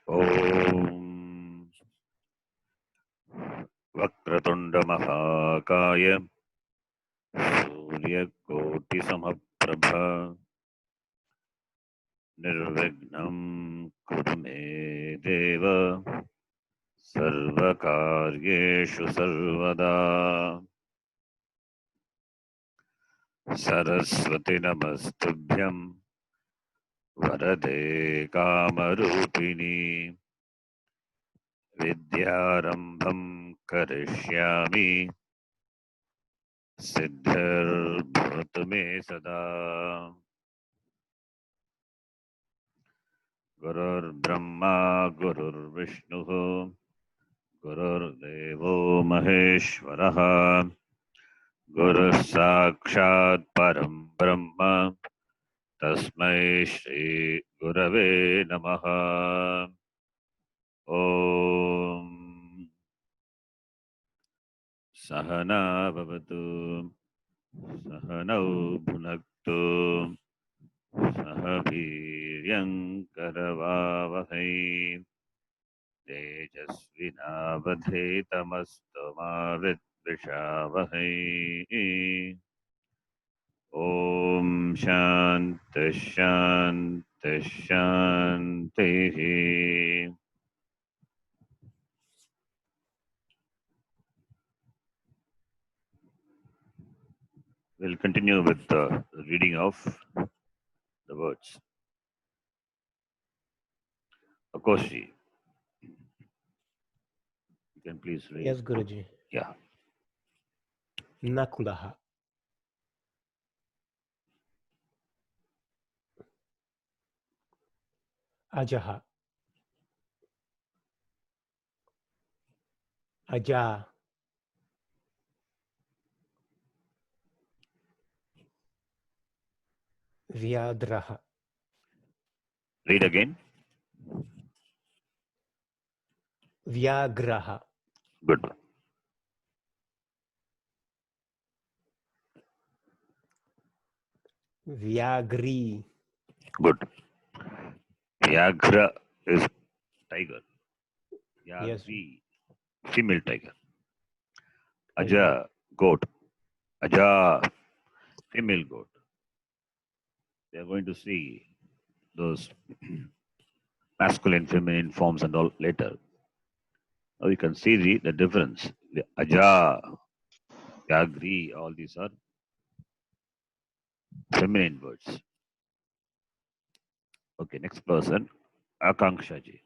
ॐ वक्रतुंड महाकाय सूर्यकोटिसमप्रभ निर्विघ्नं कुरु मे देव सर्वकार्येषु सर्वदा। सरस्वती नमस्तुभ्यं वरदे कामरूपिणी विद्यारंभं करिष्यामि सिद्धिर्भवतु मे सदा। गुरुर्ब्रह्मा गुरुर्विष्णुः गुरुर्देवो महेश्वरः गुरुः साक्षात् परं ब्रह्म तस्मै श्री गुरवे नमः। ओम सहना भवतु सहनौ भुनक्तु सह वीर्यङ्करवावहै तेजस्विनावधेतमस्तु मा विद्विषावहै। ओम शांति शांति शांतिः। We'll continue with the reading of the words. Akoshi, you can please read. Yes, Guruji. Yeah. Nakulah. Ajaha. Aja. Vyadraha. Read again. Vyagraha. Good. Vyagri. Good. Vyagra is tiger. Vyagri, female tiger. Aja, goat. Aja, female goat. They are going to see those masculine, feminine forms and all later. Now you can see the difference. The Aja, Vyagri, all these are feminine words. Okay, next person, Akanksha ji.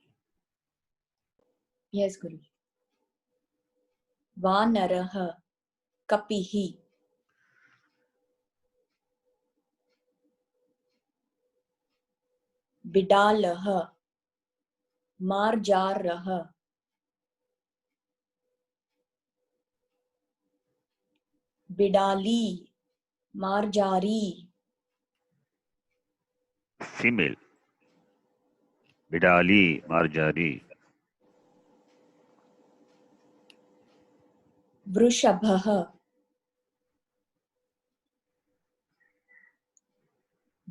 Yes, Guru. Vanaraha kapihi. Bidalaha marjaraha. Bidali marjari. Female. Bidali, Marjari. Vrushabhaha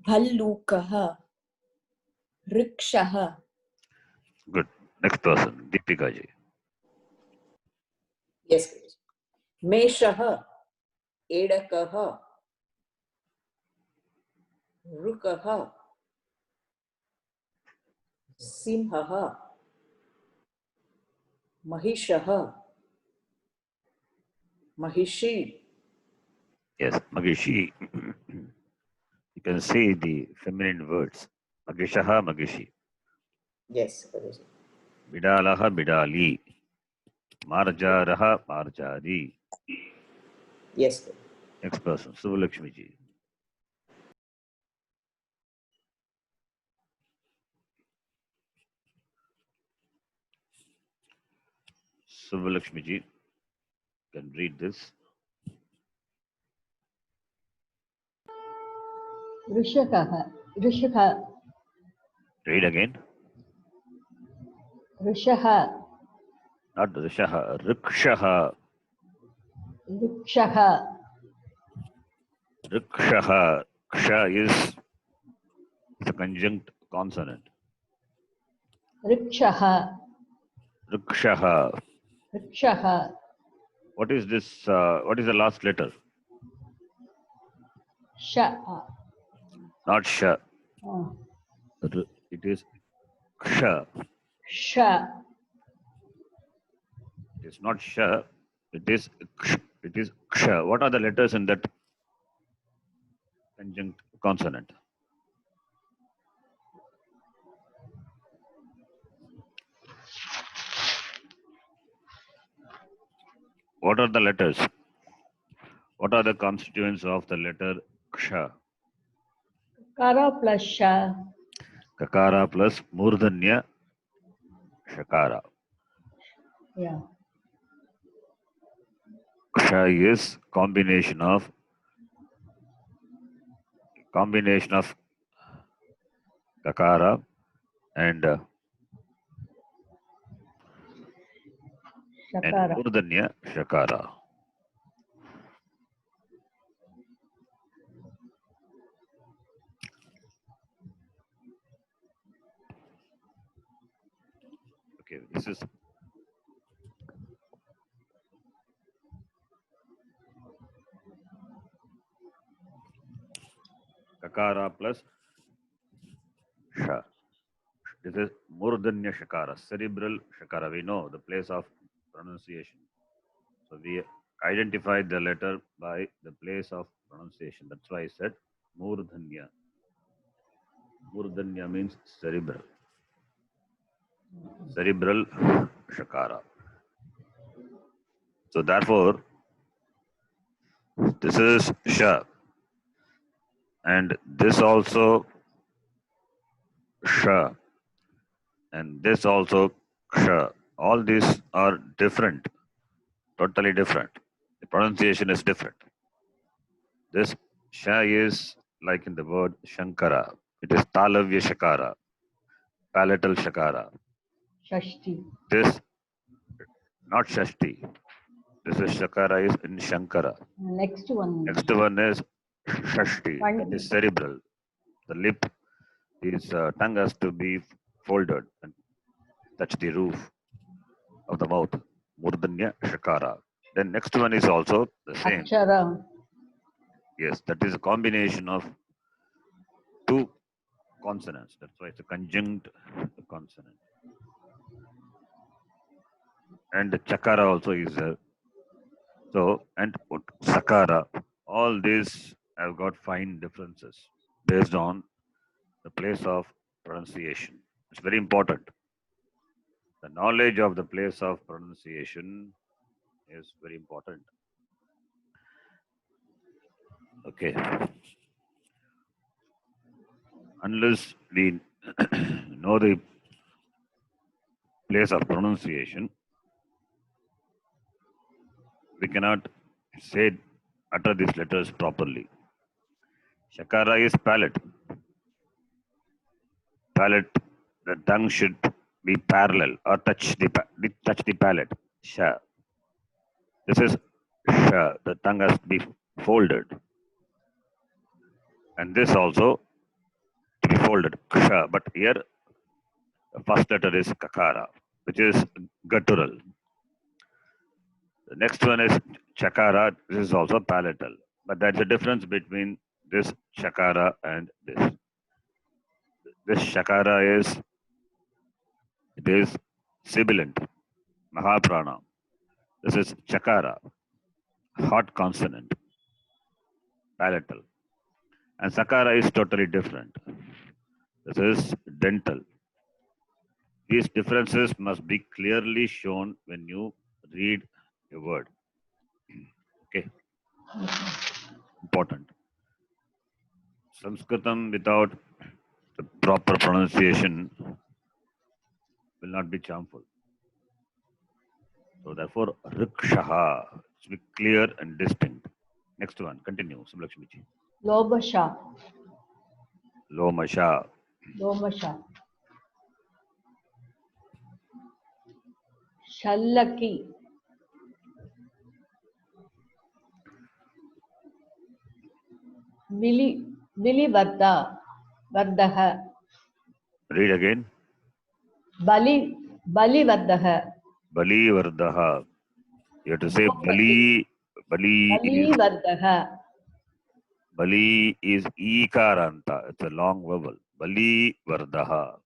bhallukaha rikshaha. Good. Next person, Deepika ji. Yes, Guruji. Meshaha, Edakaha, Rukaha, Simhaha, Mahishaha, Mahishi. Yes, Magishi. You can see the feminine words. Magishaha, Magishi. Yes, Guruji. Bidalaha, Bidali. Marjaraha, Marjari. Yes, Guruji. Next person, Subhalakshmi ji. Subhalakshmi ji can read this. Rishakaha. Rishaka. Read again. Rishaha. Not Rishaha, Rikshaha. Rikshaha. Rikshaha. Ksha is the conjunct consonant. Rikshaha. Rikshaha. Rikshaha. What is this? What is the last letter? Sha. Not sha. uh, It is ksha. Sha. It is not sha. It is ksh. It is ksha. What are the letters in that conjunct consonant? What are the letters? What are the constituents of the letter ksha? Kara plus sha. Kakara plus murdanya shakara. Yeah. Ksha is combination of kakara and Shakara. murdanya shakara. Okay, this is kakara plus sha. This is murdanya shakara, cerebral shakara. We know the place of pronunciation. So we identified the letter by the place of pronunciation. That's why I said murdanya. Murdanya means cerebral. Cerebral shakara. So therefore, this is sha. And this also sha. And this also ksha. All these are different, totally different. The pronunciation is different. This sha is like in the word shankara. It is talavya shakara, palatal shakara. Shashti. This not shashti. This is shakara is in shankara. Next one. Next one is shashti. That is cerebral. The lip is tongue has to be folded and touch the roof of the mouth. Murdanya shakara. Then next one is also the same. Akshara. Yes, that is a combination of two consonants. That's why it's a conjunct consonant. And chakara also is there. So, and sakara. All these have got fine differences based on the place of pronunciation. It's very important. The knowledge of the place of pronunciation is very important. Okay. Unless we know the place of pronunciation, we cannot say, utter these letters properly. Shakara is palate. Palate, the tongue should be parallel or touch the palate. Sha. This is sha. The tongue has to be folded. And this also to be folded. Ksha. But here, the first letter is kakara, which is guttural. The next one is chakara. This is also palatal. But there's a difference between this chakara and this. This shakara is sibilant, mahaprana. This is chakara, hot consonant, palatal. And sakara is totally different. This is dental. These differences must be clearly shown when you read a word. Okay. Important. Sanskritam without the proper pronunciation will not be charmful. So therefore, rikshaha should be clear and distinct. Next one, continue, Subhlakshmiji. Lobasha. Lomasha. Lomasha. Shallaki. Vili Vardaha. Read again. Bali, Balivardaha. Balivardaha. You have to say Gopati. Bali Balivardaha. is Ikaranta. It's a long vowel. Balivardaha.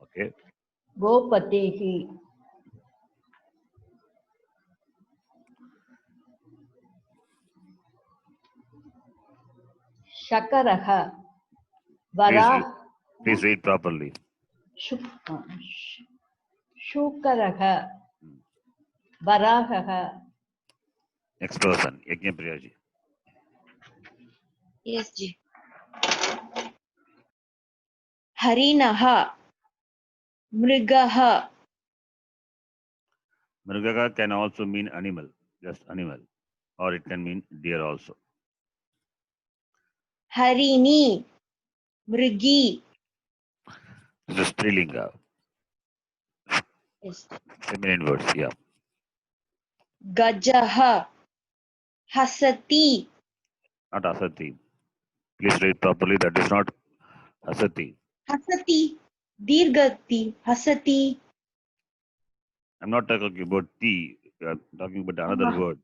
Okay. Gopatihi. Shakaraha. Please read properly. Shukaraha. Varahaha. Next person, Yajnapriyaji. Yes, ji. Harinaha. Mrigaha. Mrigaga can also mean animal, just animal, or it can mean deer also. Harini. Mrigi. This is Strilinga, Yes. feminine words, yeah. Gajaha. Hasati. Not Asati. Please read properly. That is not Asati. Hasati. Dirgati. Hasati. I'm not talking about tea. I'm talking about another Ah. word.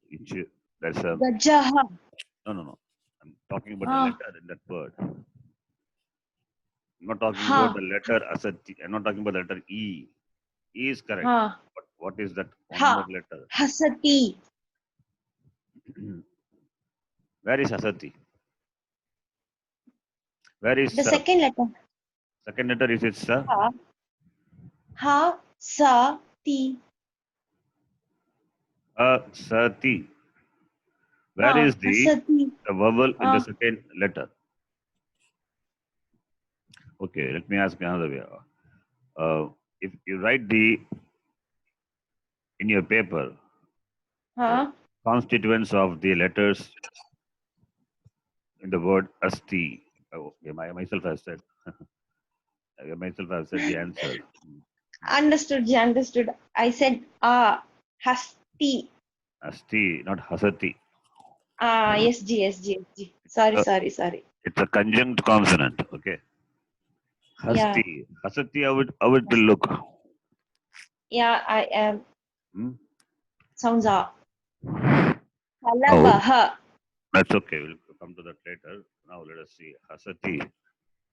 That's a Gajaha. no. I'm talking about the Ah. letter in that word. I'm not talking Ha. about the letter Asati. I'm not talking about the letter E. E is correct. Ha. But what is that one Ha. more letter? Hasati. Where is Asati? Where is The Sa? second letter. Second letter is it Sa? Ha. Ha. Sa. Ti. Asati. Where Ha. is the Hasati. vowel in the Ah. second letter? Okay, let me ask another way. If you write in your paper Ha. constituents of the letters in the word asti. Oh, okay, myself has said. Myself has said the answer. Understood, ji. Understood. I said Hasti. Asti, not hasati. Yes, ji. Yes, ji. Yes, ji. Sorry. It's a conjunct consonant. Okay. Yeah. Hasti. Hasati, how it will look? Yeah, I am. Hmm? Sounds Oh, Halabaha. that's okay. We'll come to that later. Now let us see. Hasati.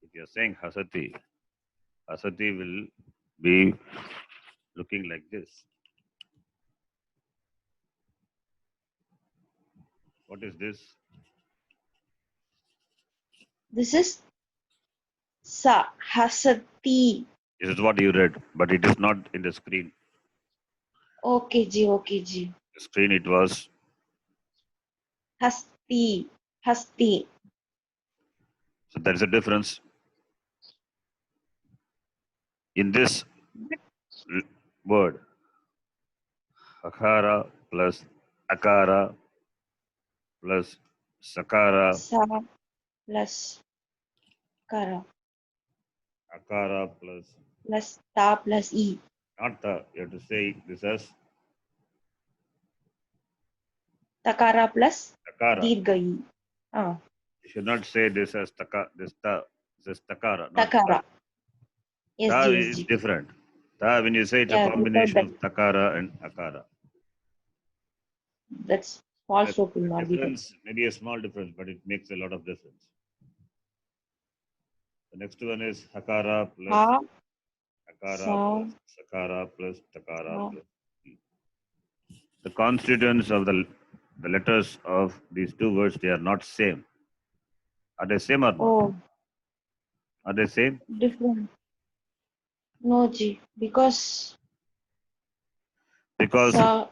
If you're saying Hasati, Hasati will be looking like this. What is this? This is Hasati. This is what you read, but it is not in the screen. Okay, ji. The screen it was. Hasti. So there is a difference. In this word, Akara plus Akara plus Sakara, Sa plus Kara Akara plus Ta plus E. not the, you have to say this as Takara plus Takara. Dirga E. You should not say this as this is Takara, not Takara. Ta. Yes, Ta ji. is different. Ta, when you say it's a Yeah, without combination that. of Takara and Akara. That's false The hope will not be there. difference, maybe a small difference, but it makes a lot of difference. The next one is Hakara plus Ha. Akara Sa. plus Sakara plus Takara Ha. plus E. The constituents of the letters of these two words, they are not same. Are they same or not? Oh, Are they same? different. No, ji. Because Because Sa.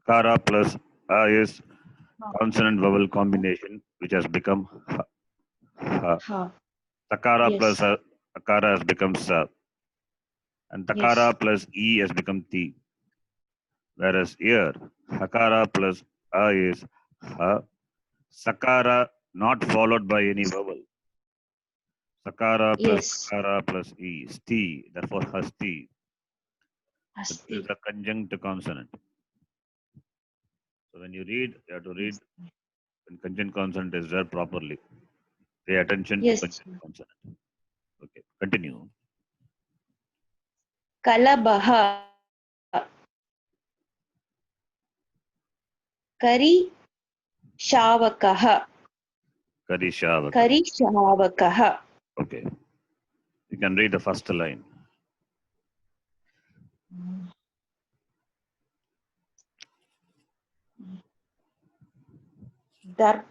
Akara plus A is Ha. consonant vowel combination, which has become Ha. Ha. Ha. Takara plus Yes. Akara has become Sa. And Takara Yes. plus E has become Ti. Whereas here, Hakara plus A is Ha. Sakara not followed by any vowel. Sakara plus Yes. Sakara plus E is Ti. Therefore, Hasti. This Hasti. is a conjunct consonant. So when you read, you have to read when conjunct consonant is there properly. Pay attention to Yes. conjunct consonant. Okay, continue. Kalabaha. Kari Shavakaha. Karishavaka. Kari Shavakaha. Okay. You can read the first line. Dar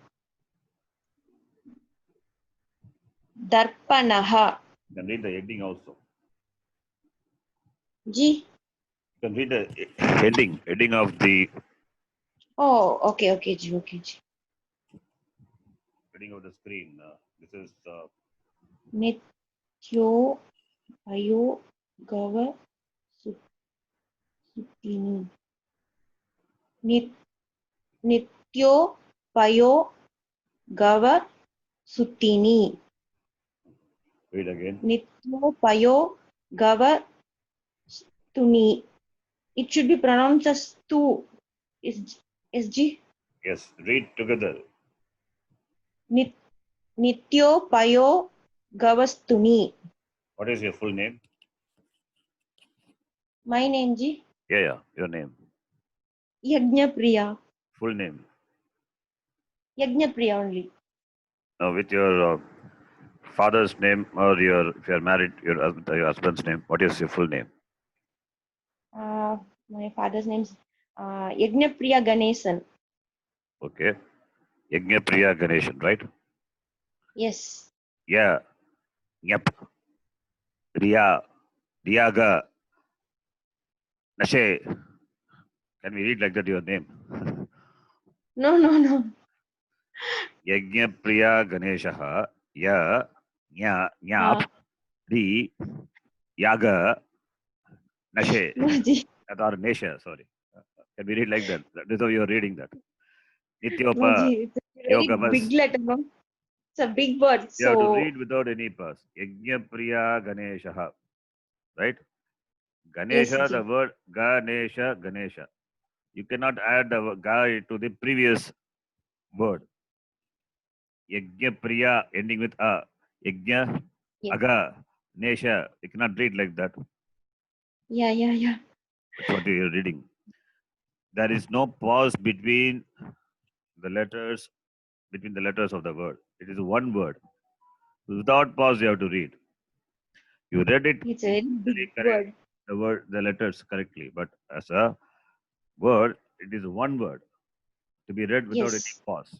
Darpanaha. You can read the heading also. Ji. You can read the heading of the Oh, okay, ji, okay, ji. heading of the screen. This is Nityo Ayo Gava Sutini. Nityo Payo Gava Sutini. read again. Nityo Payo Gava Tuni. It should be pronounced as tu. Is SG? Yes, read together. Nityo Payo Gavastuni. What is your full name? My name Ji? Yeah, your name. Yajna Priya. Full name. Yajna Priya only. With your father's name or if you are married, your husband's name. What is your full name? My father's name is Yajna Priya Ganesan. Okay. Yajna Priya Ganeshan, right? Yes. Yeah. Yep. Riya. Riyaga. Nashe. Can we read like that your name? No. Yajna Priya Ganesha. Ya. Nya. Nyap. Ri. Yaga. Nashe. No, Ji. Or Nesha, sorry. Can we read like that? That is how you are reading that. No, Nityopa. Ji. It's a very Yoga big letter. No? It's a big word. You have to So, read without any pause. Yajna Priya Ganesha. Right? yes, Ganesha, Ji. the word Ganesha. You cannot add the ga to the previous word. Yajna Priya ending with a. Yajna Yes. Aga Nesha. You cannot read like that. Yeah. That's what you are reading. There is no pause between the letters of the word. It is one word. Without pause, you have to read. You read it It's a very big word. the letters correctly, but as a word, it is one word to be read without any Yes. pause.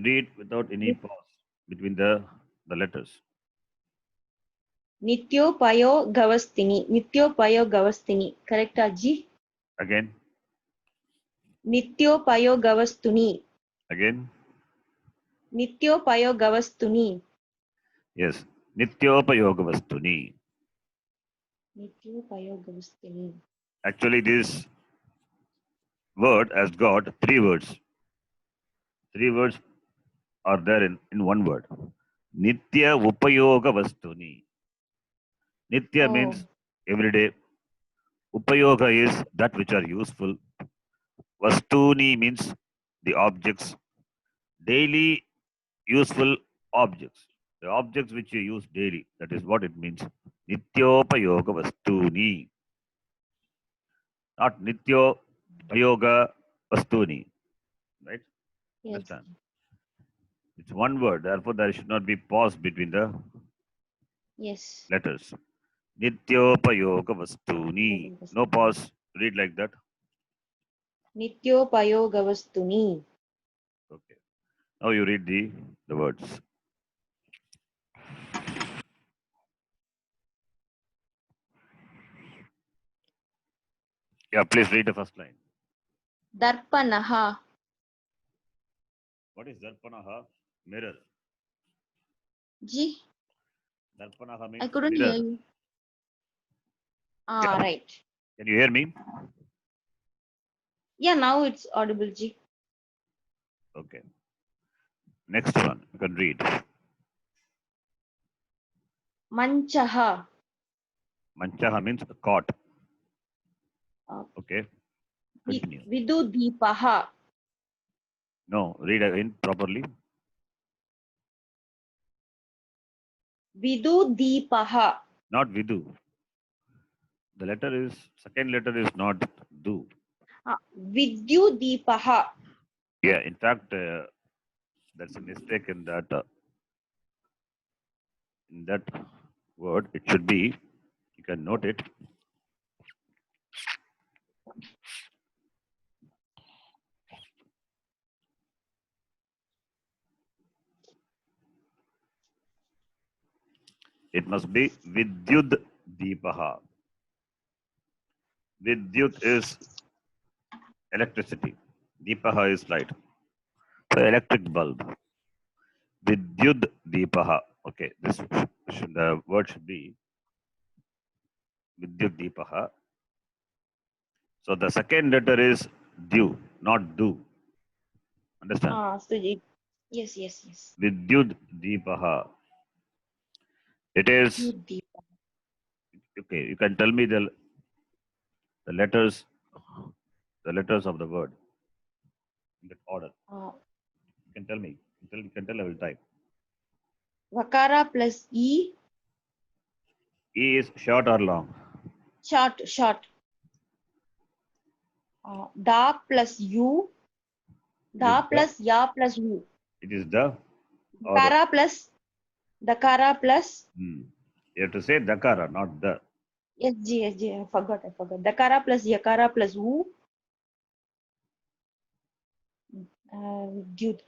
Read without any pause between the letters. Nityo Payo Gavastini. Nityo Payo Gavastini. Correct, Ji? Again, Nityo Payo Gavastuni. again, Nityo Payo Gavastuni. yes. Nityopayoga vastuni. Nityo Payo Gavastuni. Actually, this word has got three words. Three words are there in one word. Nitya upayoga vastuni. Nitya Oh. means every day. Upayoga is that which are useful. Vastuni means the objects. Daily useful objects. The objects which you use daily. That is what it means. Nityopayoga vastuni. Not nityopayoga vastuni. Right? Yes. Understand? It's one word. Therefore, there should not be pause between the Yes. letters. Nityopayoga vastuni. No pause. Read like that. Nityo Payo Gavastuni. Okay. Now you read the words. Yeah, please read the first line. Darpanaha. What is Darpanaha? Mirror. Ji? Darpanaha means I couldn't mirror. hear you. Yeah. Right. Can you hear me? Yeah, now it's audible, Ji. Okay. Next one. You can read. Manchaha. Manchaha means cot. Uh, Okay. Continue. Vidu Deepaha. No, read again properly. Vidudeepaha. Not Vidu. The letter is, second letter is not Du. Vidyudeepaha. Yeah, in fact, there's a mistake in that word. It should be, you can note it. It must be Vidyud Deepaha. Vidyut is electricity. Deepaha is light. So electric bulb. Vidyud Deepaha. Okay, the word should be Vidyud Deepaha. So the second letter is Du, not Du. Understand? So yes, yes, yes. Vidyud Deepaha. It is, Vidyudeepaha. okay, you can tell me the letters of the word in that order. You can tell me. You can tell, I will type. Vakara plus E. E is short or long? Short. Da plus U. Da Is the- plus Ya plus U. It is the or the. Dakara plus. You have to say Dakara, not the. SG. I forgot. Dakara plus Yakara plus U. Vidyut.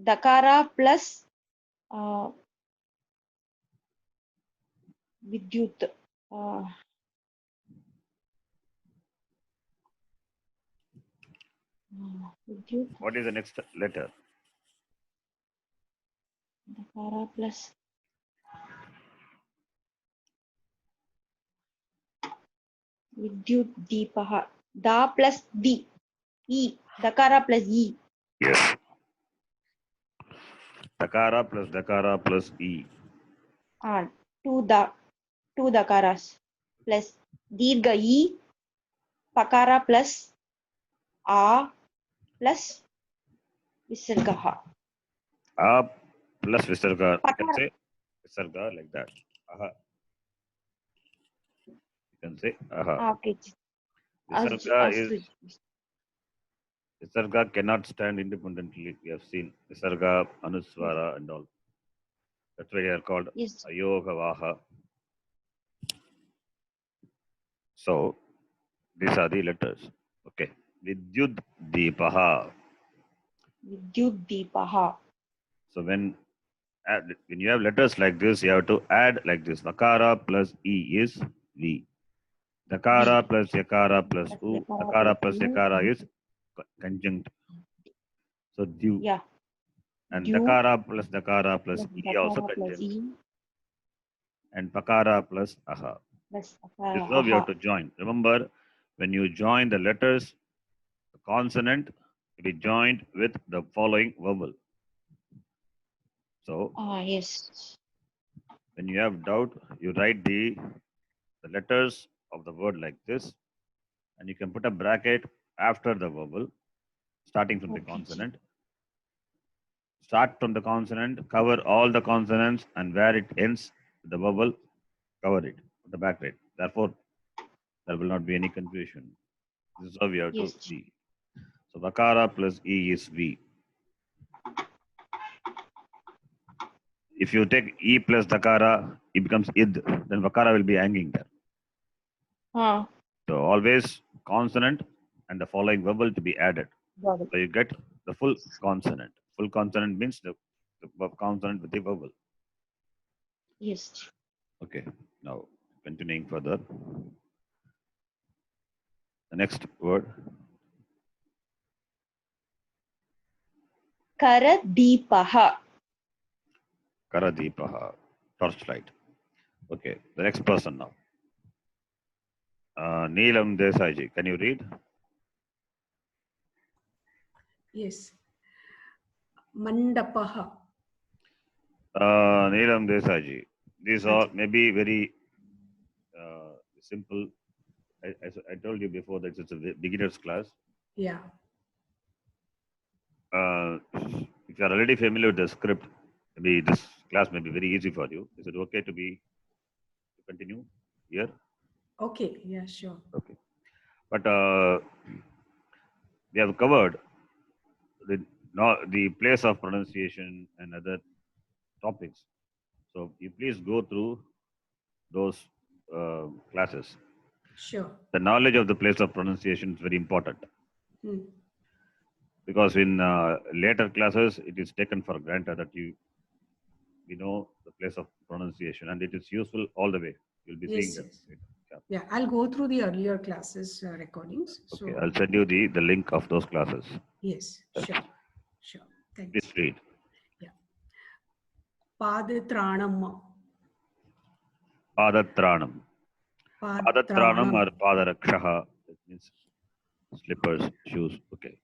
Dakara plus Vidyut. Vidyut. What is the next letter? Dakara plus. Vidyudeepaha. Da plus D. E. Dakara plus E. Yes. Dakara plus E. Two dakaras plus Dirgha E. Pakara plus A plus Visargaha. A plus Visarga. You can Pakara. say Visarga like that. Aha. You can say aha. Okay. Visarga cannot stand independently. We have seen Visarga, Anuswara, and all. That's why they are called Yes. Ayogavaha. So these are the letters. Okay. Vidyud Deepaha. Vidyudeepaha. So when you have letters like this, you have to add like this. Vakara plus E is V. Dakara plus Yakara plus U. Dakara plus Yakara is conjunct. So Du. Yeah. And Du Dakara plus E also Dakara plus conjunct. E And Pakara plus Aha. plus This is how we have Aha. to join. Remember, when you join the letters, the consonant will be joined with the following vowel. So Yes. when you have doubt, you write the letters of the word like this, and you can put a bracket after the vowel, starting from the Okay. consonant. Start from the consonant, cover all the consonants, and where it ends, the vowel, cover it, the bracket. Therefore, there will not be any confusion. This is how we have Yes. to see. So Vakara plus E is V. If you take E plus Dakara, it becomes Id. Then Vakara will be hanging there. So always consonant and the following vowel to be added. Got it. So you get the full consonant. Full consonant means the consonant with the vowel. Yes. Okay. Now continuing further. The next word. Karadeepaha. Karadeepaha. Torchlight. Okay. The next person now. Neelam Desaiji. Can you read? Yes. Mandapaha. Neelam Desaiji. These are maybe very simple. I told you before that it's a beginner's class. Yeah. If you are already familiar with the script, maybe this class may be very easy for you. Is it okay to continue here? Okay, yeah, sure. Okay. But we have covered the place of pronunciation and other topics. So you please go through those classes. Sure. The knowledge of the place of pronunciation is very important, Hmm. because in later classes it is taken for granted that you know the place of pronunciation, and it is useful all the way. You'll be seeing Yes, that. yes. Yeah, I'll go through the earlier classes recordings. Okay, So, I'll send you the link of those classes. yes, sure, sure. Thanks. Please read. Padatranam. Padatranam. Padatranam or Padatranam. Padarakshaha. That means slippers, shoes. Okay.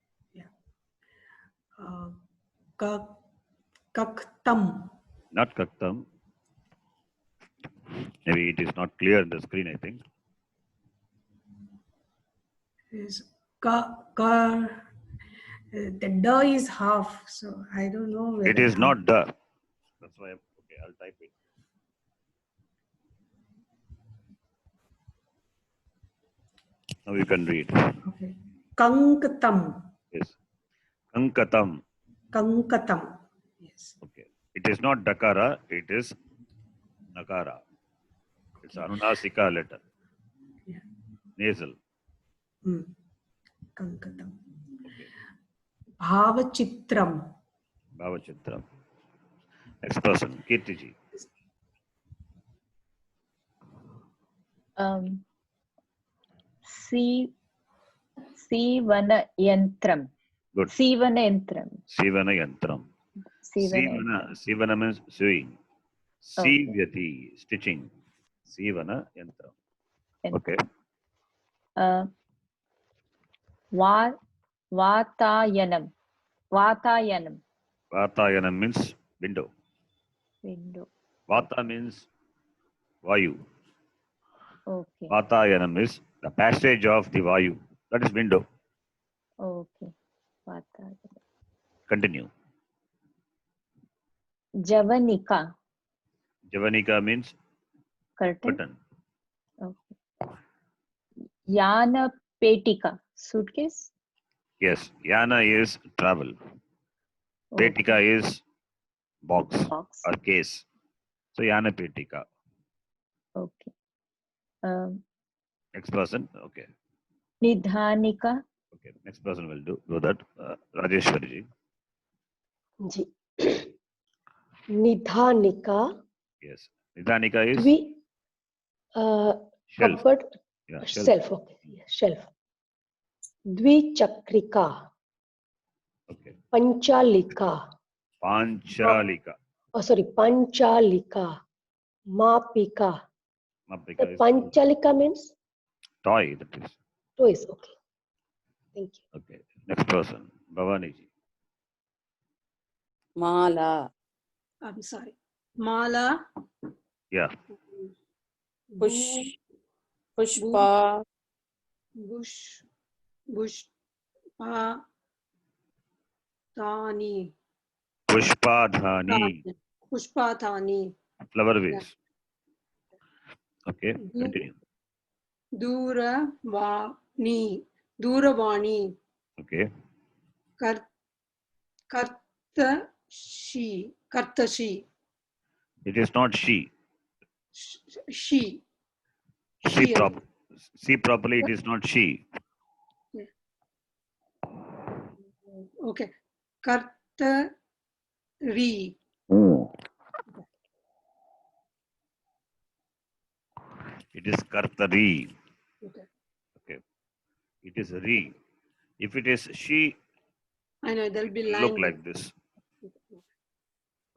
Kaktam. Not kaktam. Maybe it is not clear in the screen, I think. Is the da is half, so I don't know whether It is not the. That's why, okay, I'll type it. Now you can read. Okay. Kanktam. Yes. Kankatam. Kankatam. Yes. Okay. It is not dakara, it is nakara. It's anunasika letter. Yeah. Nasal. Kankatam. Okay. Bhavachitram. Bhavachitram. Next person, Kirtiji. Sivanayantram. Good. Sivanayantram. Sivanayantram. Sivana means sewing. Sivyati, stitching. Sivana yantram. Okay. Vatayanam. Vatayanam. Vatayanam means window. Window. Vata means vayu. Okay. Vatayanam is the passage of the vayu. That is window. Okay. Vatayanam. Continue. Javanika. Javanika means Curtain. curtain. Okay. Yana Petika. Suitcase. Yes. Yana is travel. Petika is box Box. or case. So Yana Petika. Okay. Next person. Okay. Nidhanika. Okay. Next person will do that. Rajeshwari ji. Ji निधानिका Yes. Nidhanika is द्वि shelf. cupboard Yeah, shelf okay shelf द्विचक्रिका Okay. Panchalika Panchalika. oh sorry Panchalika Mapika Mapika the is Panchalika means toy. That is. toys okay thank you Okay. Next person. Bhavani ji. Mala. I'm sorry. Mala. Yeah. Pushpa. Tani. Pushpadhani. Pushpathani. Flower vase. Okay. Continue. Duravani. Okay. Kartashi. It is not she. She. See properly. It is not she. Okay. Kartari. It is kartari. Okay. Okay. It is re. If it is she, I know there'll be line. look like this.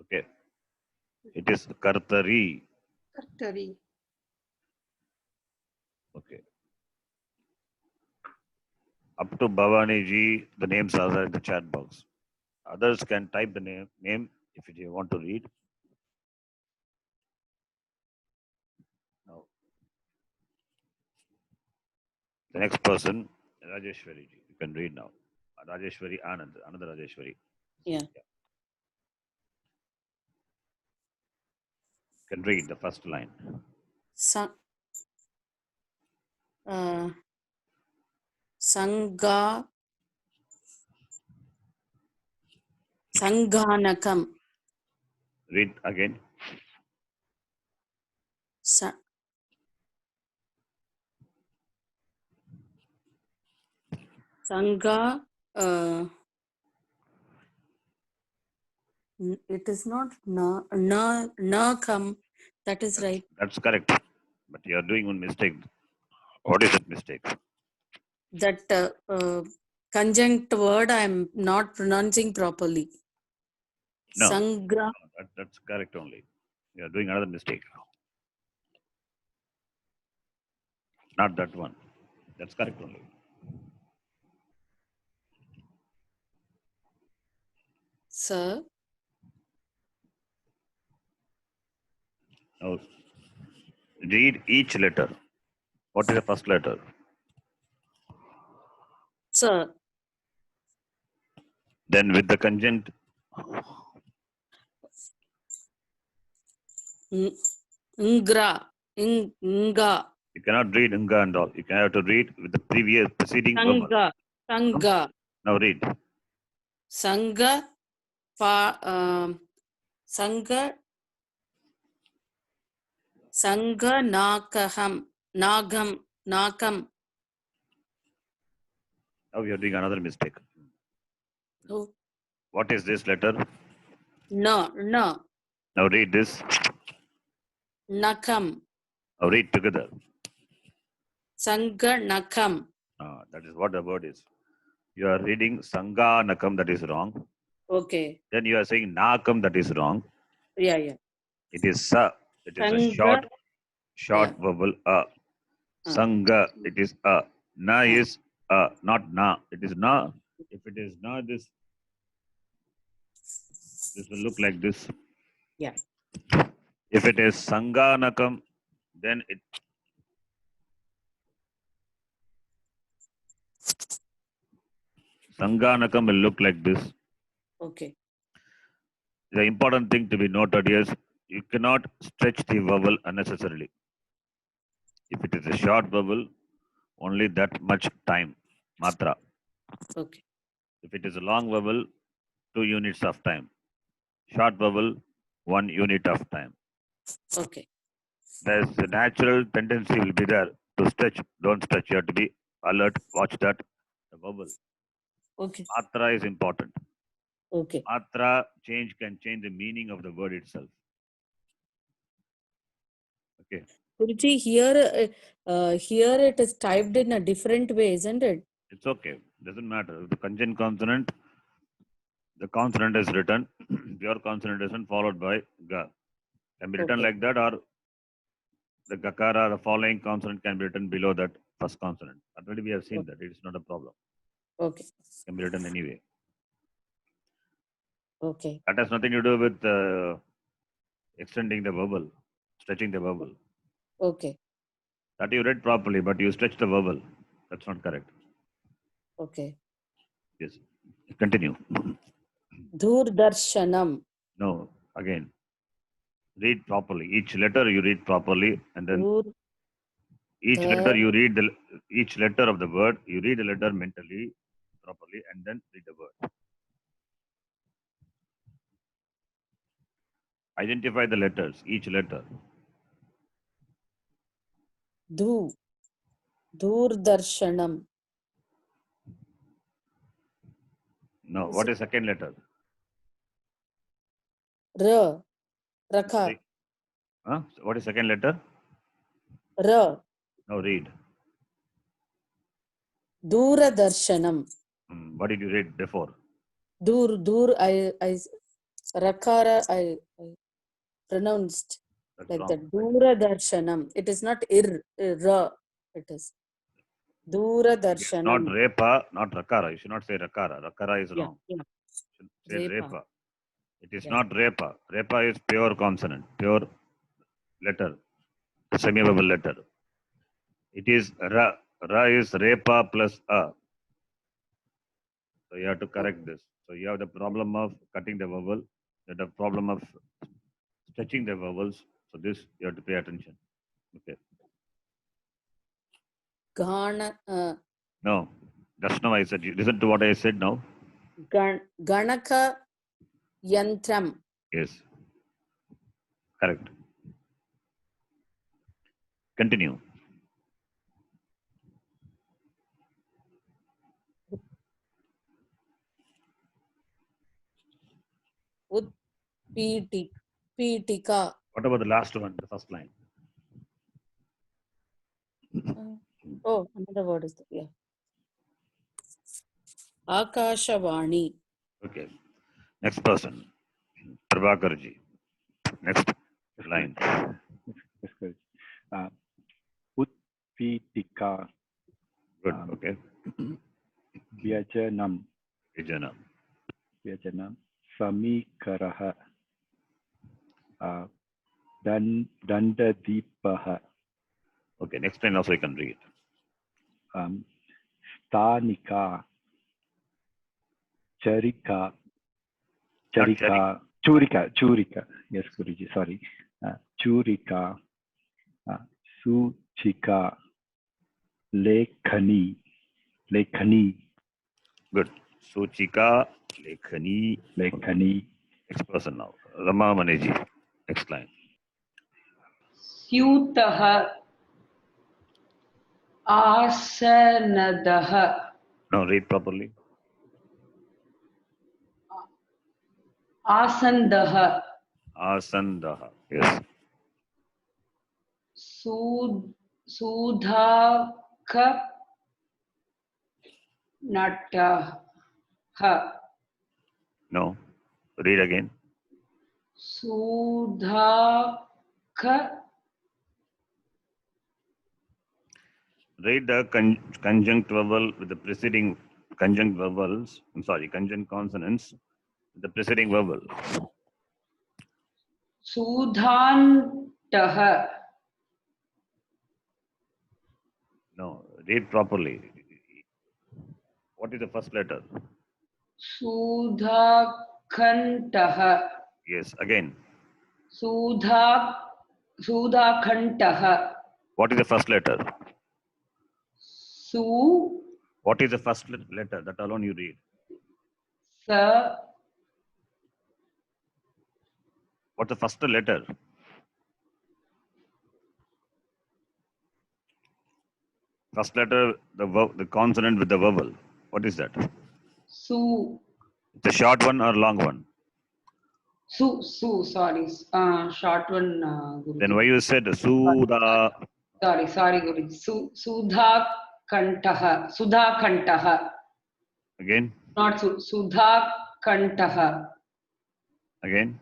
Okay. It is kartari. Kartari. Okay. Up to Bhavani ji, the names are in the chat box. Others can type the name if you want to read. Now, the next person, Rajeshwari ji. You can read now. Rajeshwari Anand, another Rajeshwari. Yeah. Can read the first line. Sa- Sangha. Sanghanakam. Read again. Sa- Sangha. It is not nakam. That is right. That's correct. But you are doing one mistake. What is that mistake? That conjunct word I am not pronouncing properly. No. Sangra. That's correct only. You are doing another mistake. Not that one. That's correct only. Sir. Now, read each letter. What is the first letter? Sir. Then with the conjunct, Ngra. Nga. you cannot read Nga and all. You can have to read with the previous preceding vowel. Sangha. Sangha. Now read. Sangha. Sangha. Sangha nakaham. Nagam. Nakam. Now you are doing another mistake. Oh. What is this letter? No. No. Now read this. Nakam. Now read together. Sangha nakam. That is what the word is. You are reading Sangha Nakam, that is wrong. Okay. Then you are saying Nakam, that is wrong. Yeah, yeah. It is Sa. It is a Sangha. short Yeah. vowel A. Sangha, it is A. Na is A, not Na. It is Na. If it is Na, this will look like this. Yeah. If it is Sangha Nakam, then it Sanghanakam will look like this. Okay. The important thing to be noted is you cannot stretch the vowel unnecessarily. If it is a short vowel, only that much time, matra. Okay. If it is a long vowel, 2 units of time. Short vowel, 1 unit of time. Okay. There's a natural tendency will be there to stretch. Don't stretch. You have to be alert. Watch that. The vowel. Okay. Matra is important. Okay. Matra change can change the meaning of the word itself. Okay. Guruji, here it is typed in a different way, isn't it? It's okay. Doesn't matter. The conjunct consonant, the consonant is written, pure consonant is written followed by ga. Can be written Okay. like that, or the gakara, the following consonant can be written below that first consonant. Already we have seen that. It is not a problem. Okay. Can be written anyway. Okay. That has nothing to do with extending the vowel, stretching the vowel. Okay. That you read properly, but you stretch the vowel. That's not correct. Okay. Yes. Continue. Doordarshanam. No, again. Read properly. Each letter you read properly, and then each letter you read each letter of the word. You read the letter mentally, properly, and then read the word. Identify the letters, each letter. Doordarshanam. No, what is second letter? Raka. Huh? What is second letter? Ra. Now read. Doordarshanam. What did you read before? I Rakara, I pronounced That's like wrong. that. Doordarshanam. It is not Ra. It is It is Doordarshanam. not repa, not rakara. You should not say rakara. Rakara is wrong. Yeah. You should say Repa. repa. It is Yeah. not repa. Repa is pure consonant, pure letter, semi-vowel letter. It is ra. Ra is repa plus a. So you have to correct this. So you have the problem of cutting the vowel. You have the problem of stretching the vowels. So this you have to pay attention. Okay. Gana, No, just now I said. You listen to what I said now. Ganaka Yantram. Yes. Correct. Continue. Pitika. What about the last one, the first line? Oh, another word is there. Yeah. Akashavani. Okay. Next person. Prabhakarji. Next line. Yes, correct. Utpitika Good. Okay. Vyajanam Vijana. Samikaraha Dandadipaha Okay. Next line also you can read. Stanika Churika. Yes, Guruji, sorry. Churika, Suchika, Lekhani. Good. Suchika, Lekhani. Next person now. Rama Maneji. Next line. स्यूतः आसनदः Now read properly. आसन्दः Asandaha. Yes. Sudhak नटः No. Read again. Sudhak Read the conjunct vowel with the preceding conjunct vowels. I'm sorry, conjunct consonants with the preceding vowel. सुधान्तः No. Read properly. What is the first letter? सुधाकण्ठः Yes. Again. सुधाकण्ठः What is the first letter? सु What is the first letter? That alone you read. स What's the first letter? First letter, the consonant with the vowel. What is that? सु It's a short one or long one? sorry, short one, Guruji. Then why you said Suda? Sorry, Guruji. Sudhakantah. Again? Not Sudhakantah. Again?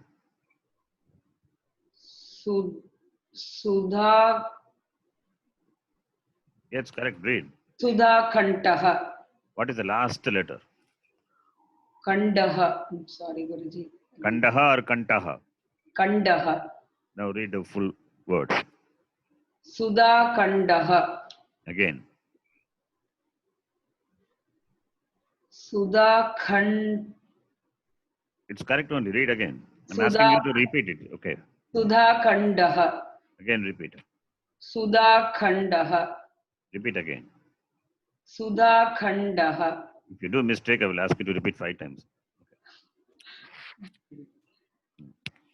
Sudha. Yes, correct. Read. Sudhakantah. What is the last letter? Kandaha. Sorry, Guruji. Kandaha or Kantaha? Kandaha. Now read the full word. Sudhakandaha. Again. Sudhakhand. It's correct only. Read again. I'm asking you to repeat it. Okay. Sudhakandaha. Again repeat. Sudhakandaha. Repeat again. Sudhakandaha. If you do a mistake, I will ask you to repeat 5 times. Okay.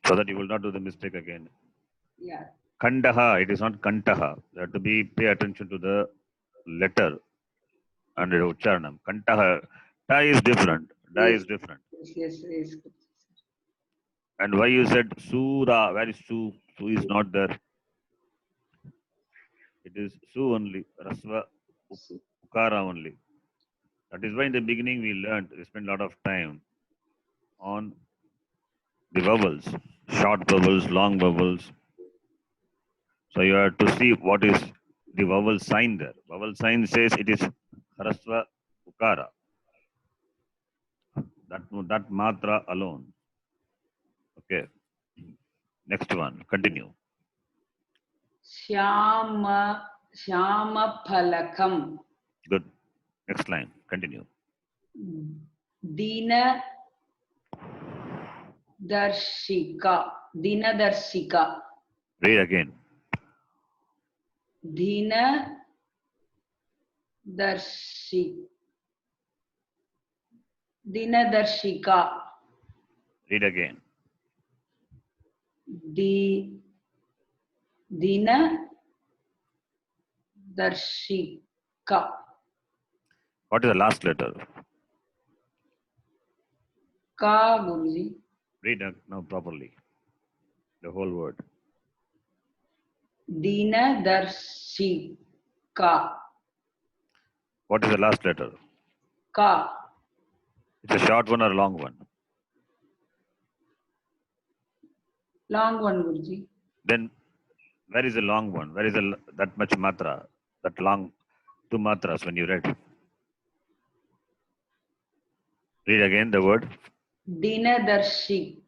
So that you will not do the mistake again. Yeah. Kandaha, it is not Kantaha. You have to pay attention to the letter and the Ucharanam. Kantaha, Ta is different. Da is different. Yes. And why you said Sura? Where is Su? Su is not there. It is Su only. Rasva, Ukara only. That is why in the beginning we spent a lot of time on the vowels. Short vowels, long vowels. So you have to see what is the vowel sign there. Vowel sign says it is Harasva Ukara. That matra alone. Okay. Next one. Continue. Shyama Phalakam. Good. Next line. Continue. Dina Darshika. Read again. Dina Darshi. Dinadarshika. Read again. Dina Darshika. What is the last letter? Ka, Guruji. Read now properly. The whole word. Dinadarshika. What is the last letter? Ka. It's a short one or a long one? Long one, Guruji. Then where is the long one? Where is that much matra? That long 2 matras when you read. Read again the word. Dinadarshika.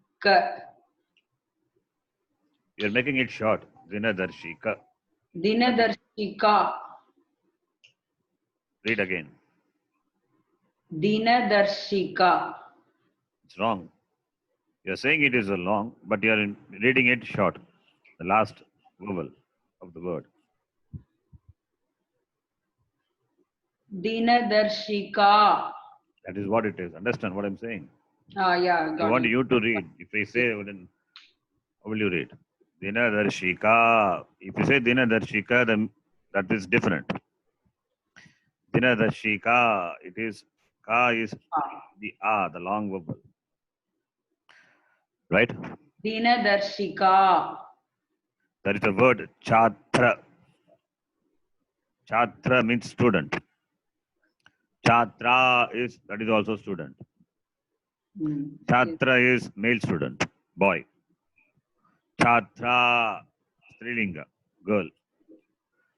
You're making it short. Dinadarshika. Dinadarshika. Read again. Dinadarshika. It's wrong. You're saying it is a long, but you're reading it short. The last vowel of the word. Dinadarshika. That is what it is. Understand what I'm saying? Ah, yeah, I got want it. you to read. If I say, then how will you read? Dinadarshika. If you say Dinadarshika, then that is different. Dinadarshika. It is ka is the long vowel. Right? Dinadarshika. There is a word chatra. Chatra means student. Chatra that is also student. Chatra is male student, boy. Chatra, Strilinga, girl.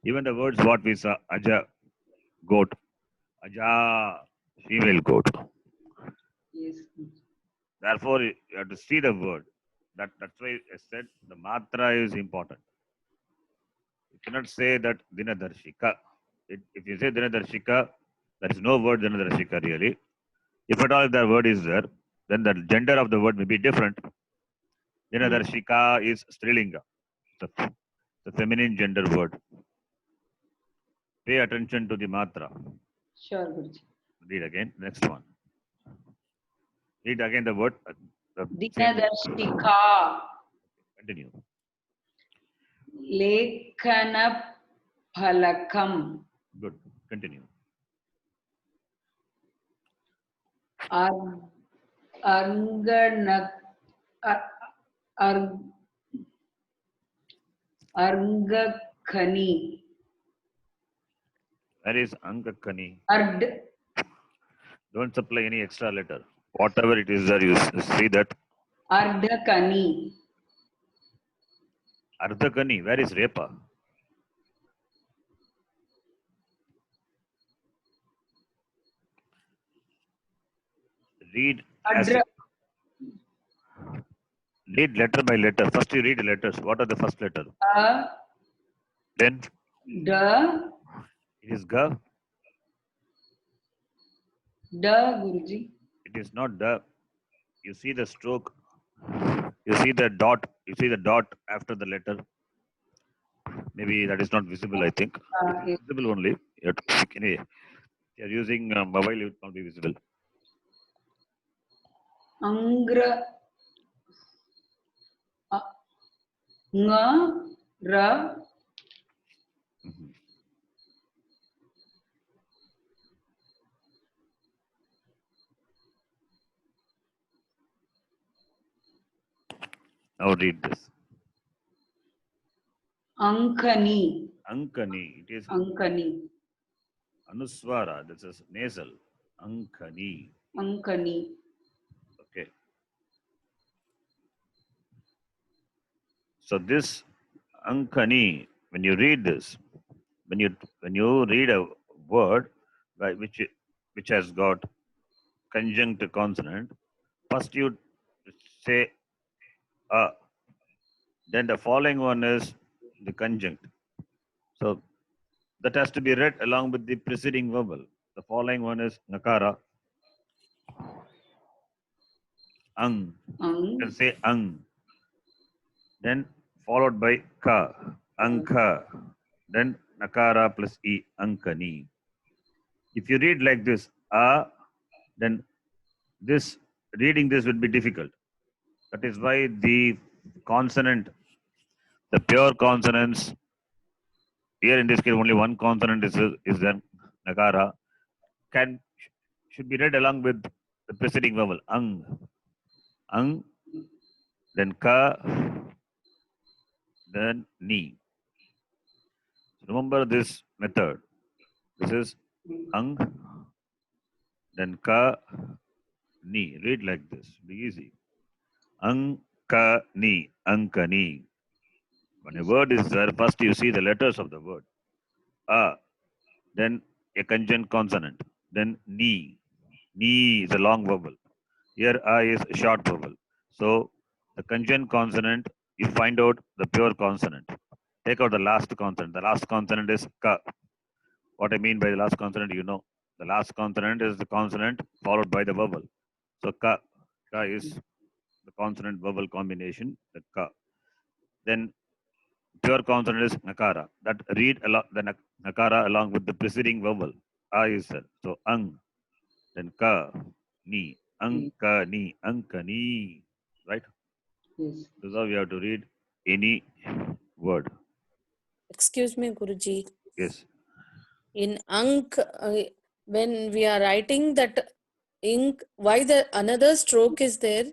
Even the words what we saw, Aja, goat. Aja, female goat. Yes. Therefore, you have to see the word. That's why I said the matra is important. You cannot say that Dinadarshika. If you say Dinadarshika, there is no word Dinadarshika really. If at all that word is there, then the gender of the word may be different. Dinadarshika is Strilinga. It's a feminine gender word. Pay attention to the matra. Sure, Guruji. Read again. Next one. Read again the word. The same- Dinadarshika. Continue. Lekana Phalakam. Good. Continue. Arngana Arngakani. Where is Angakani? Ard. Don't supply any extra letter. Whatever it is there, you see that. Ardhakani. Ardhakani. Where is Repa? Read Adra. read letter by letter. First you read the letters. What are the first letter? Then Da. it is Ga. Da, Guruji. It is not the. You see the stroke. You see the dot. You see the dot after the letter. Maybe that is not visible, I think. It is visible only. You have to pick any. You are using mobile, it will not be visible. Angra. Nga. Ra. Now read this. Ankani. Ankani. It is Ankani. Anuswara. This is nasal. Ankani. Ankani. Okay. So this Ankani, when you read this, when you read a word which has got conjunct consonant, first you say a, then the following one is the conjunct. So that has to be read along with the preceding vowel. The following one is nakara. Ang. You can say ang. Then followed by ka, anka, then nakara plus e, ankani. If you read like this, then this reading this would be difficult. That is why the consonant, the pure consonants, here in this case only one consonant is then nakara, should be read along with the preceding vowel, ang, then ka, then ni. Remember this method. This is ang, then ka, ni. Read like this. Be easy. Ankani, ankani. When a word is there, first you see the letters of the word. A, then a conjunct consonant, then ni. Ni is a long vowel. Here A is a short vowel. So the conjunct consonant, you find out the pure consonant. Take out the last consonant. The last consonant is ka. What I mean by the last consonant, you know. The last consonant is the consonant followed by the vowel. So ka is the consonant vowel combination, the ka. Then pure consonant is nakara. That read the nakara along with the preceding vowel. A is there. So ang, then ka, ni, ankani, ankani. Right? Yes. This is how we have to read any word. Excuse me, Guruji. Yes. In Ank, when we are writing that ink, why the another stroke is there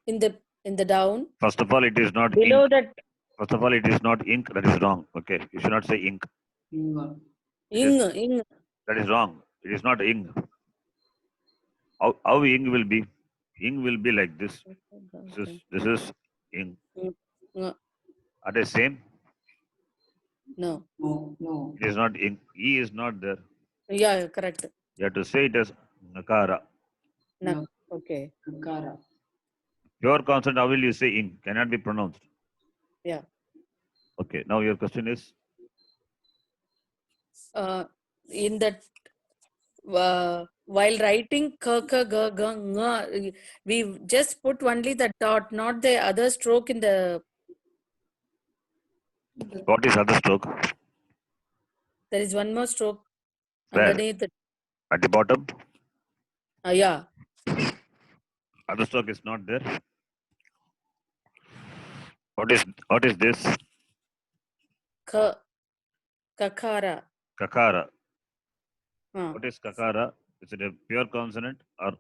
in the down? First of all, it is not Below ink. that First of all, it is not ink. That is wrong. Okay. You should not say ink. Inga. ing. That is wrong. It is not ink. How ink will be? Ink will be like this. This is ink. No. Are they same? No. It is not ink. E is not there. Yeah, correct. You have to say it as nakara. No. Okay. Nakara. Pure consonant, how will you say ink? Cannot be pronounced. Yeah. Okay. Now your question is? In that while writing ka ka ga ga nga, we just put only the dot, not the other stroke in the. What is other stroke? There is one more stroke Where? underneath it. At the bottom? Yeah. Other stroke is not there. What is this? Kakara. Kakara. Huh. What is kakara? Is it a pure consonant or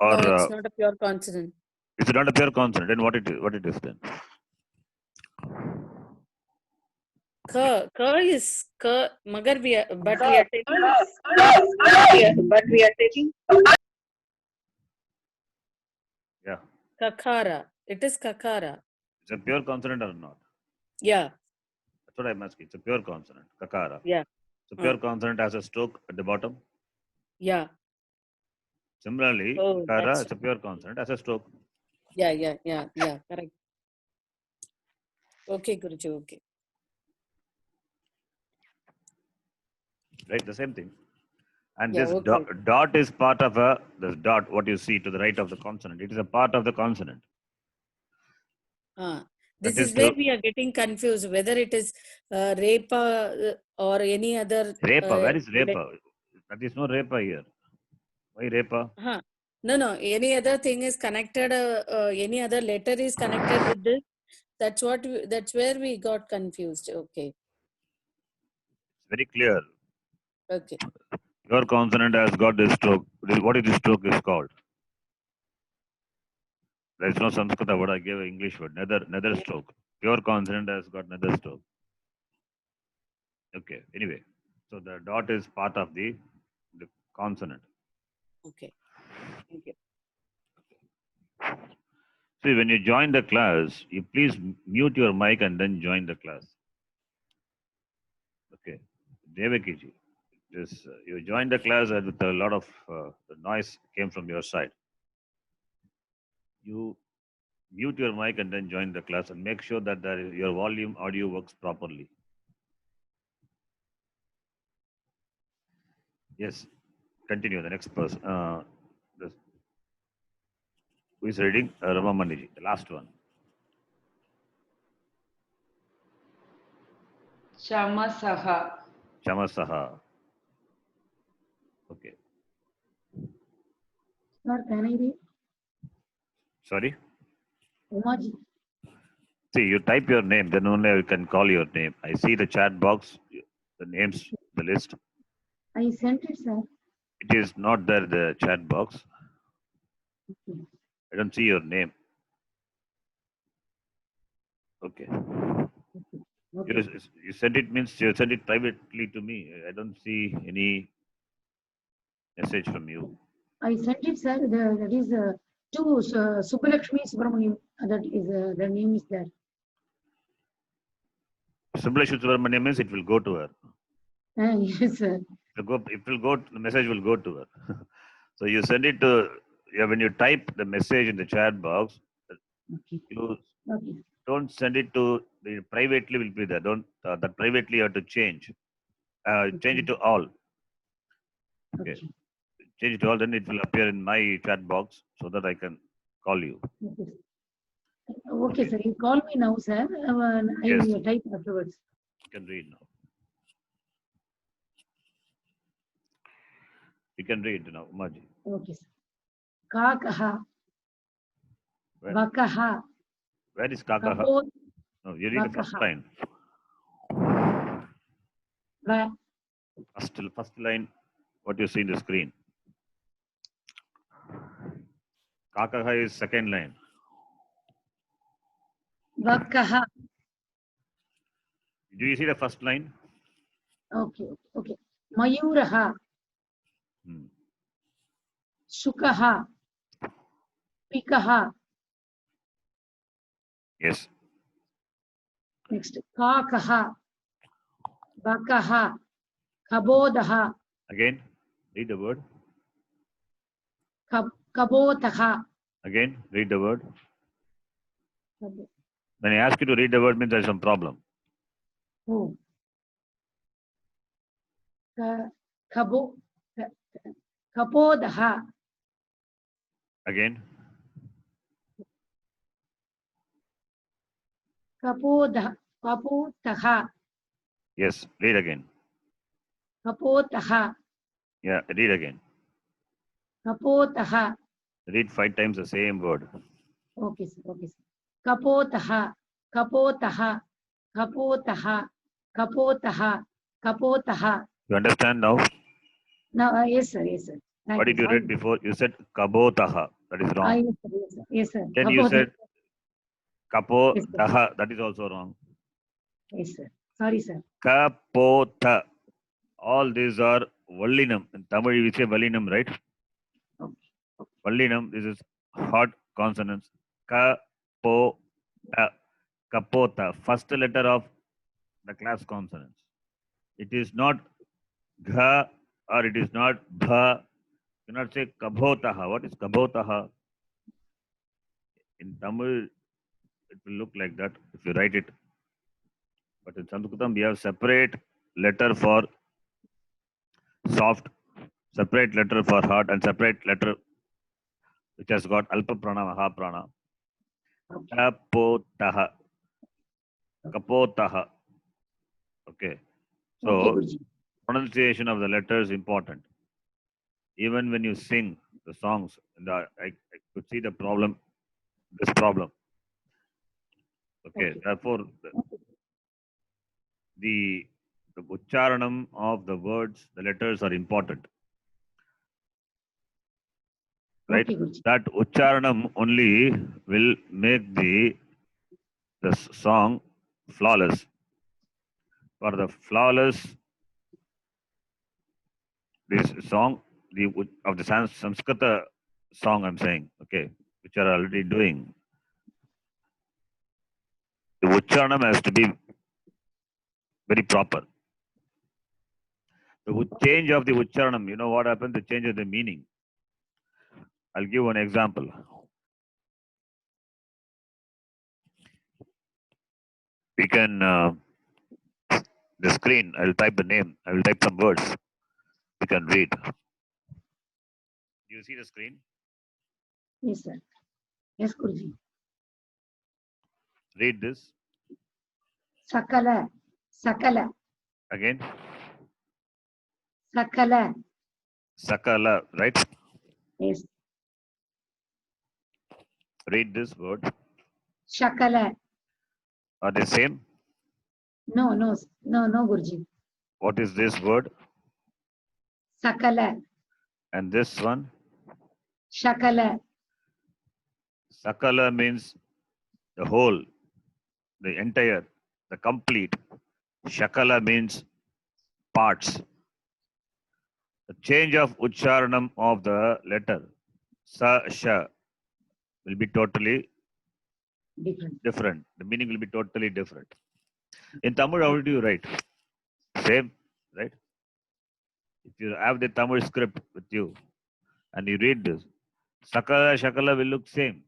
No, it's not a pure consonant. it's not a pure consonant? Then what it is then? Ka is ka. Magar we are, but we are taking. Yeah. Kakara. It is kakara. It's a pure consonant or not? Yeah. That's what I'm asking. It's a pure consonant. Kakara. Yeah. So pure consonant has a stroke at the bottom. Yeah. Similarly, kakara is a pure consonant has a stroke. Yeah. Correct. Okay, Guruji. Okay. Right, the same thing. And Yeah, this okay. dot is part of this dot, what you see to the right of the consonant. It is a part of the consonant. This is where we are getting confused, whether it is repa or any other. Repa, where is repa? That is no repa here. Why repa? No. Any other thing is connected. Any other letter is connected with this. That's where we got confused. Okay. Very clear. Okay. Your consonant has got this stroke. What is this stroke is called? There is no Sanskrit word. I gave an English word. Nether stroke. Pure consonant has got nether stroke. Okay. Anyway, so the dot is part of the consonant. Okay. Thank you. See, when you join the class, you please mute your mic and then join the class. Okay. Devakiji, you joined the class with a lot of the noise came from your side. You mute your mic and then join the class and make sure that your volume audio works properly. Yes. Continue. The next person. Who is reading? Rama Maniji, the last one. Chamasaha. Chamasaha. Okay. Sir, can I read? Sorry. Umaji. See, you type your name, then only I can call your name. I see the chat box, the names, the list. I sent it, sir. It is not there, the chat box. Okay. I don't see your name. Okay. Okay. You sent it means you sent it privately to me. I don't see any message from you. I sent it, sir. That is to Subbalakshmi Subramaniam. That is the name is there. Subbalakshmi Subramaniam means it will go to her. Yes, sir. The message will go to her. So you send it to, when you type the message in the chat box, Okay. you Okay. don't send it to the privately will be there. Don't that privately you have to change. Change it to all. Okay. Okay. Change it to all, then it will appear in my chat box so that I can call you. Okay. Okay, sir. You call me now, sir. I Yes. will type afterwards. You can read now. You can read now, Umaji. Okay, sir. Kakaha. Where, Bakaha. where is Kakaha? Kapot. No, you read the first Bakaha. line. Ba. First line, what you see in the screen. Kakaha is second line. Bakaha. Do you see the first line? Okay. Okay. Mayuraha. Hmm. Sukaha. Pikaha. Yes. Next. Kakaha. Bakaha. Kabodaha. Again, read the word. Kabotaha. Again, read the word. When I ask you to read the word, means there is some problem. Oh. Kabo. Kabodaha. Again, Kapotaha. yes, read again. Kapotaha. Yeah, read again. Kapotaha. Read 5 times the same word. Okay, sir. Okay, sir. Kapotaha. Kapotaha. Kapotaha. Kapotaha. Kapotaha. You understand now? Now, yes, sir. Yes, sir. Thank What did you Sorry. read before? You said Kabotaha. That is wrong. Yes, sir. Yes, sir. Yes, sir. Then you Kapotaha. said Kapo Yes, sir. Daha. That is also wrong. Yes, sir. Sorry, sir. Kapotha. All these are Vallinam. In Tamil, we say Vallinam, right? Okay. Vallinam, this is hard consonants. Kapota. Kapota. First letter of the class consonants. It is not Gha or it is not Bha. You cannot say Kabhotaha. What is Kabhotaha? In Tamil, it will look like that if you write it. But in Sanskritam, we have separate letter for soft, separate letter for hard, and separate letter which has got Alpa Prana, Maha Prana. Okay. Kapotaha. Kapotaha. Okay. Okay, So, Guruji. pronunciation of the letter is important. Even when you sing the songs, I could see the problem, this problem. Okay. Okay. Therefore, the ucharanam of the words, the letters are important. Right? Okay, Guruji. That ucharanam only will make the song flawless. For the flawless, this song, of the Sanskrita song I'm saying, okay, which are already doing, the ucharanam has to be very proper. The change of the ucharanam, you know what happens? The change of the meaning. I'll give one example. We can, the screen, I'll type the name, I will type some words. You can read. Do you see the screen? Yes, sir. Yes, Guruji. Read this. Sakala. Sakala. Again, Sakala. sakala, right? Yes. Read this word. Shakala. Are they same? No, Guruji. What is this word? Sakala. And this one? Shakala. Sakala means the whole, the entire, the complete. Shakala means parts. The change of ucharanam of the letter sa, sha will be totally Different. different. The meaning will be totally different. In Tamil, how do you write? Same, right? If you have the Tamil script with you and you read this, Sakala, Shakala will look same,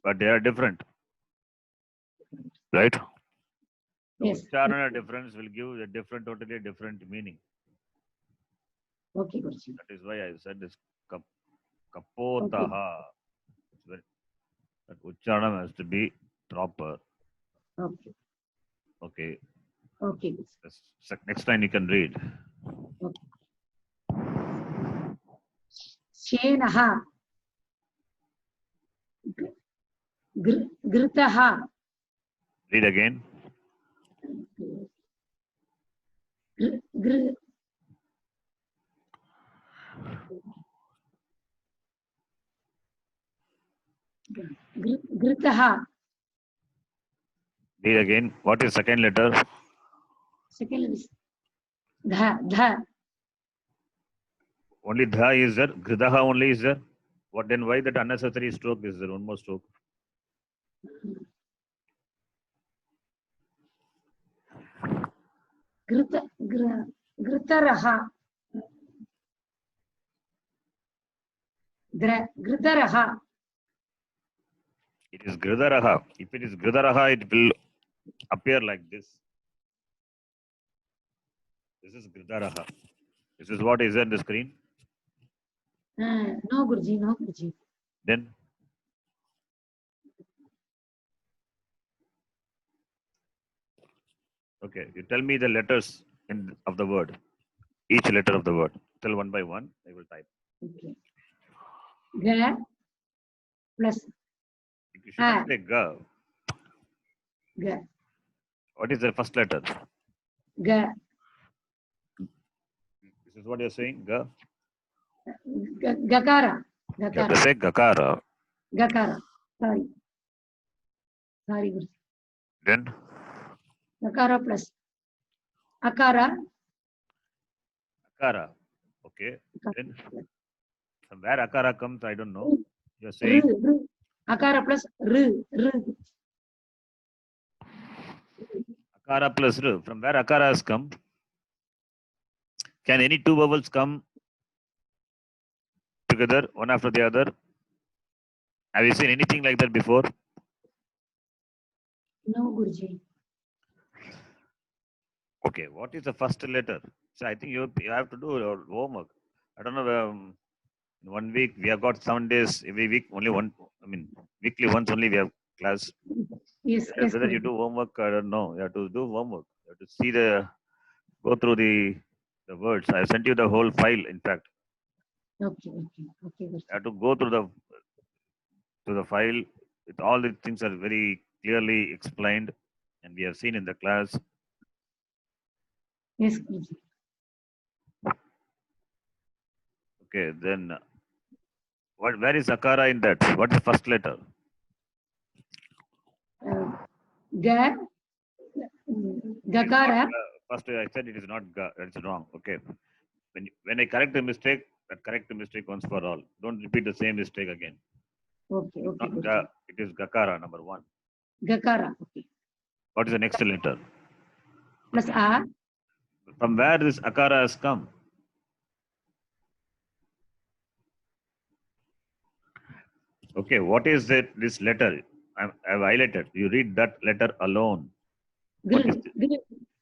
but they are different, right? The Yes. Ucharana difference will give a different, totally different meaning. Okay, Guruji. That is why I said this kapotaha. That Ucharana has to be proper. Okay. Okay. Okay. Next line you can read. Shenaha. Gritaha. Read again. Gritaha. Read again. What is second letter? Second is dha. Dha. Only dha is there. Gridaha only is there. What then? Why that unnecessary stroke is there? One more stroke. Gritaraha. Gritaraha. It is Gridaraha. If it is Gridaraha, it will appear like this. This is Gridaraha. This is what is on the screen. No, Guruji. No, Guruji. Then okay, you tell me the letters of the word. Each letter of the word. Tell one by one. I will type. Okay. Ga plus You should not say ga. ga. What is the first letter? Ga. This is what you're saying. Ga. Gakara. You have to say gakara. Gakara. Sorry, Guruji. Then Gakara plus Akara. akara. Okay. Then from where akara comes, I don't know. You're saying Akara plus r. akara plus r. From where akara has come? Can any two vowels come together, one after the other? Have you seen anything like that before? No, Guruji. Okay, what is the first letter? So I think you have to do your homework. I don't know. In 1 week we have got 7 days. Every week only one. I mean, weekly once only we have class. Yes. Whether you do homework, I don't know. You have to do homework. You have to see go through the words. I sent you the whole file. In fact, Okay, Guruji. you have to go through the file. All the things are very clearly explained, and we have seen in the class. Yes, Guruji. Okay, then where is akara in that? What is the first letter? Ga. Gakara. First, I said it is not ga. That's wrong. Okay. When I correct a mistake, that correct the mistake once for all. Don't repeat the same mistake again. Okay, Not ga, it is gakara, number 1. Gakara. Okay. What is the next letter? Plus A. From where this akara has come? Okay, what is this letter? I've highlighted. You read that letter alone. Gr. What is it?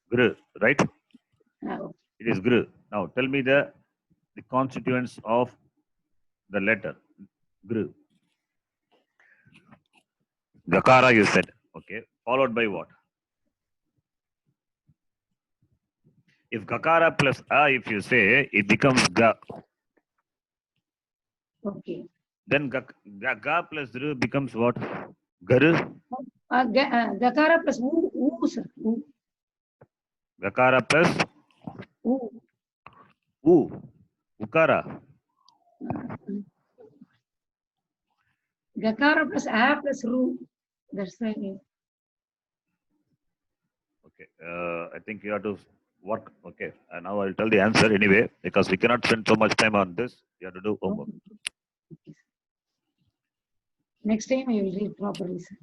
Gr, right? Okay. It is gr. Now tell me the constituents of the letter gr. Gakara you said. Okay. Followed by what? If Gakara plus A, if you say, it becomes Ga. Okay. Then Ga plus Ru becomes what? Garu? Gakara plus U, sir. U. Gakara plus U. U. Ukara. Gakara plus A plus Ru. That's the name. Okay. I think you have to work. Okay. And now I'll tell the answer anyway, because we cannot spend so much time on this. You have to do homework. Okay. Next time I will read properly, sir.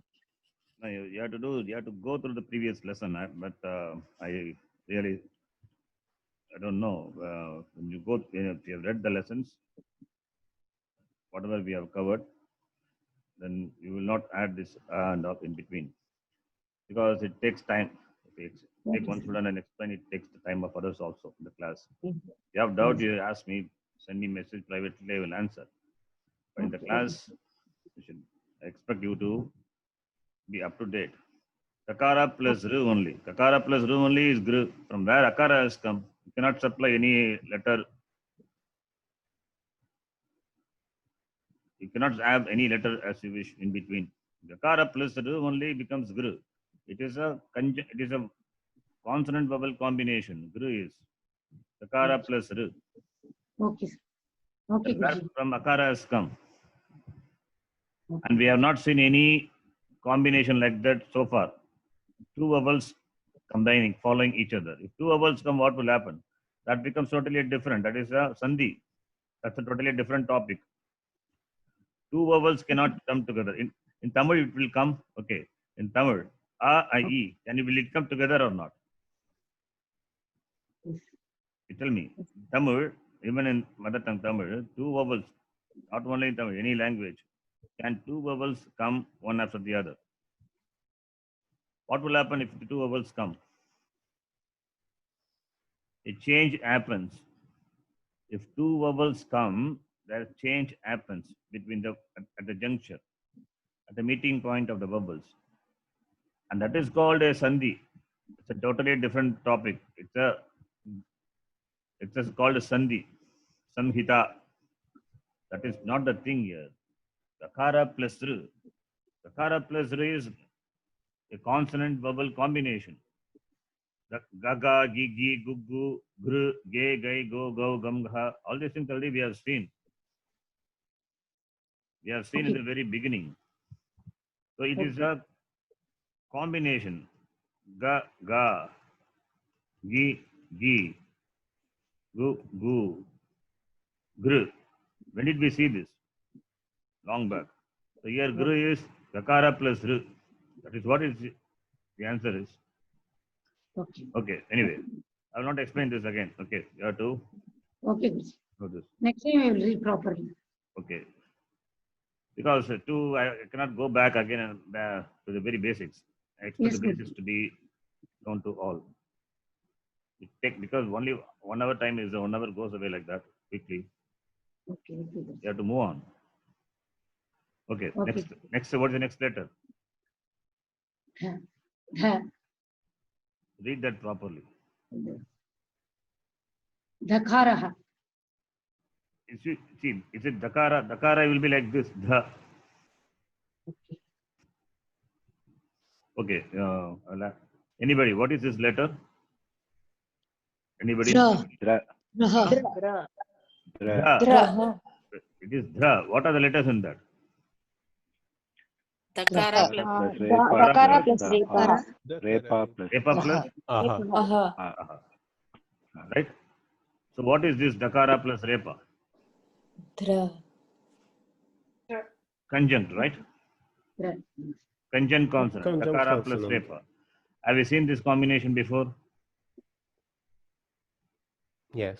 No, you have to do. You have to go through the previous lesson. But I really, I don't know. When you go, if you have read the lessons, whatever we have covered, then you will not add this and up in between, because it takes time. If you take one student and explain, it takes the time of others also in the class. If you have doubt, you ask me, send me message privately, I will answer. But in the class, we should expect you to be up to date. Kakara plus Ru only. Kakara plus Ru only is Gru. From where Akara has come, you cannot supply any letter. You cannot have any letter as you wish in between. Kakara plus Ru only becomes Gru. It is a consonant vowel combination. Gru is Kakara plus Ru. Okay, sir. Okay, Where Guruji. from Akara has come. And we have not seen any combination like that so far. Two vowels combining, following each other. If two vowels come, what will happen? That becomes totally different. That is a sandhi. That's a totally different topic. Two vowels cannot come together. In Tamil, it will come. Okay. In Tamil, A, I, E. Will it come together or not? You tell me. Tamil, even in mother tongue Tamil, two vowels, not only in Tamil, any language, can two vowels come one after the other? What will happen if the two vowels come? A change happens. If two vowels come, there change happens between at the juncture, at the meeting point of the vowels, and that is called a sandhi. It's a totally different topic. It's just called a sandhi, samhita. That is not the thing here. Kakara plus Ru. Kakara plus Ru is a consonant vowel combination. The gaga, gigi, gugu, gru, ge, gai, go, go, gam, gha. All these things already we have seen. We have seen in the very beginning. So it is a combination. Ga, ga, gi, gi, gu, gu, gru. When did we see this? Long back. So here gru is kakara plus ru. That is what is the answer is. Okay. Okay. Anyway, I will not explain this again. Okay. You have to Okay, Guruji. know this. Next time I will read properly. Okay. Because I cannot go back again and to the very basics. I expect Yes, the basics to be known to all. Because only 1 hour time is 1 hour goes away like that quickly. Okay. You have to move on. Okay. Okay. Next. What's the next letter? Dha. Read that properly. Dhakaraha. See, is it dakara? Dakara will be like this. Dha. Okay. Anybody? What is this letter? Anybody? Dra. Dra. Raha. Dha. Dra. It is dha. What are the letters in that? Takara Plus plus repa Dakara plus plus daha. repara. Repa plus Repa plus Aha. Aha. aha. Right? So what is this dakara plus repa? Dra. Conjunct, right? Dra. Conjunct consonant. Conjunct Dakara plus consonant. repa. Have you seen this combination before? Yes.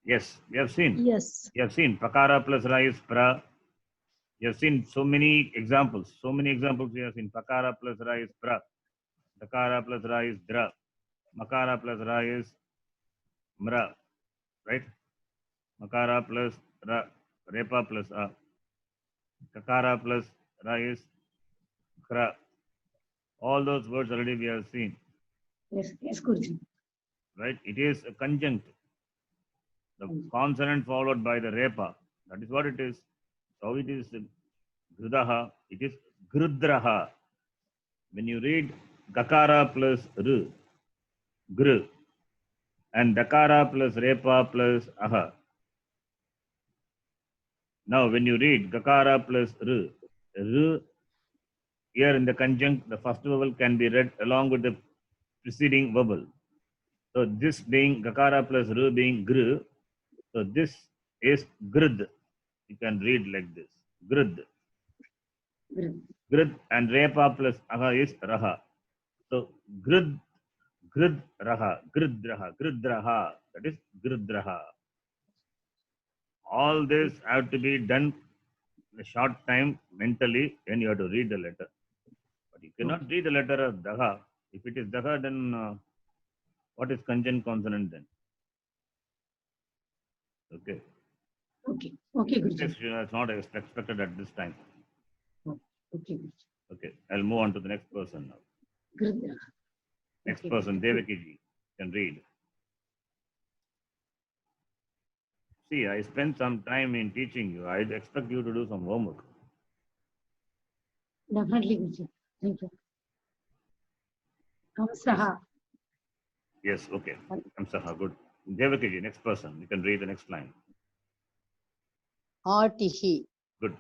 Yes, we have seen. Yes. You have seen prakara plus ra is pra. You have seen so many examples. So many examples we have seen. Prakara plus ra is pra. Dakara plus ra is dra. Makara plus ra is mra. Right? Makara plus ra. Repa plus a. Kakara plus ra is kra. All those words already we have seen. Yes, Guruji. right? It is a conjunct. The consonant followed by the repa. That is what it is. So it is Grudaha. It is Grudraha. When you read Gakara plus R, Gr, and Dakara plus Repa plus Aha. Now, when you read Gakara plus R, here in the conjunct, the first vowel can be read along with the preceding vowel. So, this being Gakara plus R being Gr, so this is Grud. You can read like this. Grud. Grud and Repa plus Aha is Raha. So, Grud, Grud, Raha, Grudraha, Grudraha. That is Grudraha. All this have to be done in a short time mentally when you have to read the letter. But you cannot read the letter of Daha. If it is Daha, then what is conjunct consonant then? Okay. Okay. Okay, Guruji. It's not expected at this time. Okay, Guruji. Okay. I'll move on to the next person now. Grudra. Next Okay. person, Devaki ji, can read. See, I spent some time in teaching you. I expect you to do some homework. Definitely, Guruji. Thank you. Hamsaha. Yes, okay. I'm Saha, good. Devaki ji, next person. You can read the next line. Atihi. Good.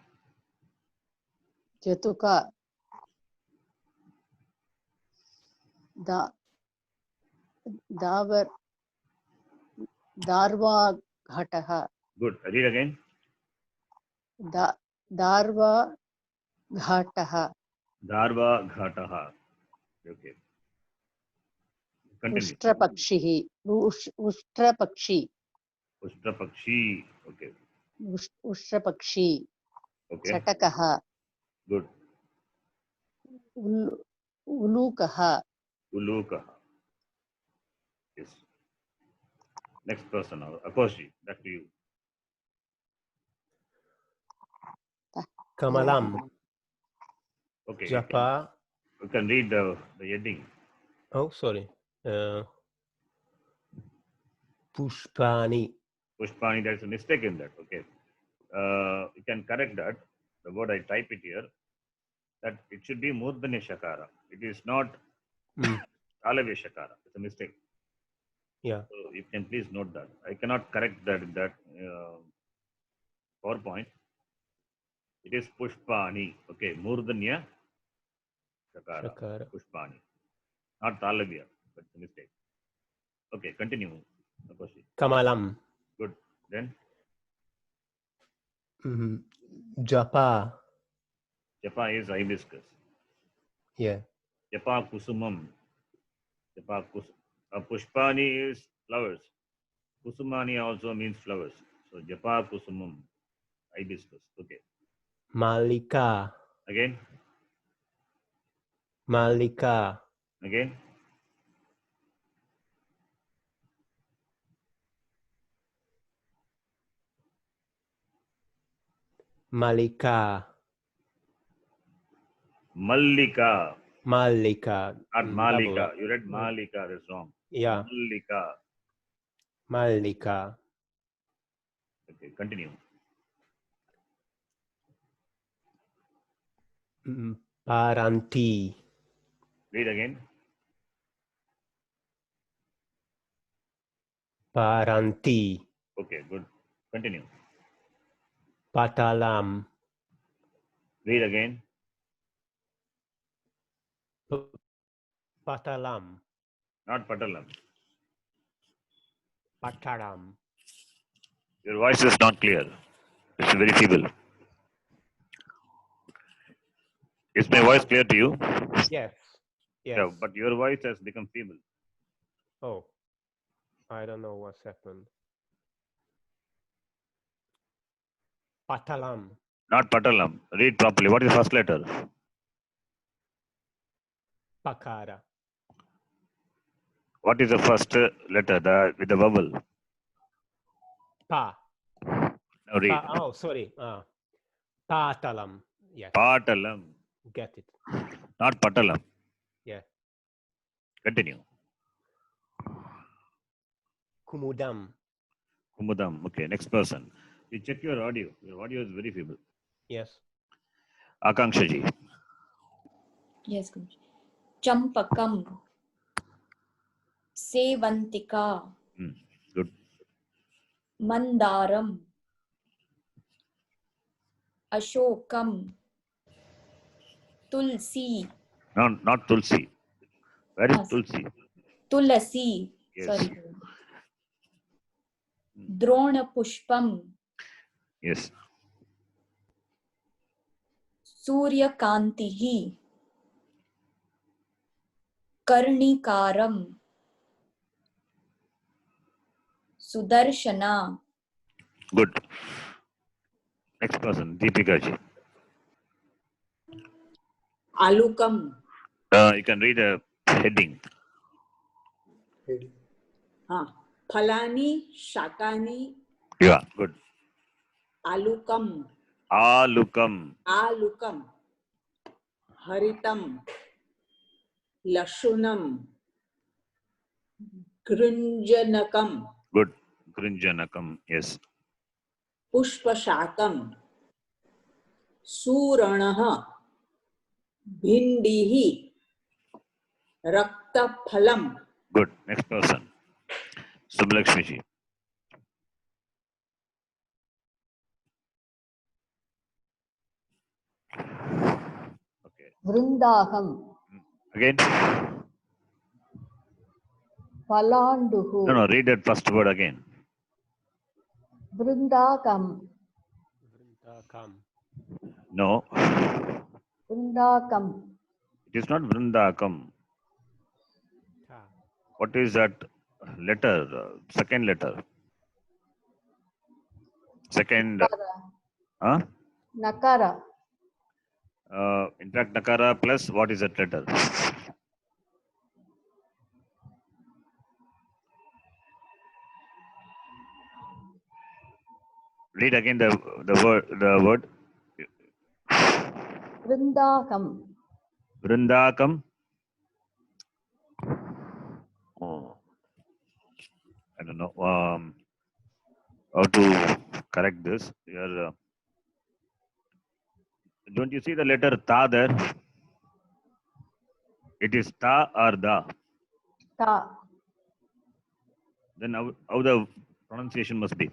Jatuka. Darva Ghataha. Good. Read again. Darva Ghataha. Darva Ghataha. Okay. Continue. Ushtrapakshihi. Ushtrapakshi. Ushtrapakshi. Okay. Ushtrapakshi. Okay. Chatakaha. Good. Ulukaha. Ulukaha. Yes. Next person now. Akoshi, back to you. Kamalam. Okay. Japa. You can read the heading. Oh, sorry. Pushpani. Pushpani, there's a mistake in that. Okay. You can correct that. The word I type it here. That it should be Murdhanya Shakara. It is not Talavya Shakara. It's a mistake. Yeah. So you can please note that. I cannot correct that in that PowerPoint. It is Pushpani. Okay. Murdhanya Shakara. Shakara. Pushpani. Not Talavya, but it's a mistake. Okay. Continue. Akoshi. Kamalam. Good. Then Japa. Japa is hibiscus. Yeah. Japa Kusumam. Japa Pushpani is flowers. Kusumani also means flowers. So Japa Kusumam. Hibiscus. Okay. Malika. Again. Malika. Again. Malika. Mallika. Malika. Not Malika. Double. You read Malika. That's wrong. Yeah. Mallika. Malika. Okay. Continue. Paranti. Read again. Paranti. Okay. Good. Continue. Patalam. Read again. Patalam. Not Patalam. Pataram. Your voice is not clear. It's very feeble. Is my voice clear to you? Yes. Yes. Yeah, but your voice has become feeble. Oh. I don't know what's happened. Patalam. Not Patalam. Read properly. What is the first letter? Pakara. What is the first letter with the vowel? Pa. Now read. Oh, sorry. Patalam. Yes. Patalam. Get it. Not Patalam. Yeah. Continue. Kumudam. Kumudam. Okay, next person. You check your audio. Your audio is very feeble. Yes. Akanksha ji. Yes, Guruji. Champakam. Sevantika. Good. Mandaram. Ashokam. Tulsi. No, not Tulsi. Where is Ah, Tulsi? Tulasi. Yes. Sorry. Drona Pushpam. Yes. Surya Kantihi. Karnikaram. Sudarshana. Good. Next person. Deepika ji. Alukam. You can read a heading. Phalani, Shakani, Yeah, good. Alukam. Alukam. Alukam. Haritam. Lashunam. Grunjanakam. Good. Grinjanakam. Yes. Pushpashakam. Suranaha. Bhindihi. Raktaphalam. Good. Next person. Subhalakshmi ji. Okay. Vrindaham. Again. Palanduhu. No, read that first word again. Vrindakam. Vrindakam. No, Vrindakam. it is not Vrindakam. Ta. What is that letter? Second letter. Second. Huh? Nakara. In fact, Nakara plus what is that letter? Read again the word. Vrindakam. Vrindakam. Oh, I don't know how to correct this. Here, don't you see the letter Ta there? It is Ta or Da. Ta. Then how the pronunciation must be?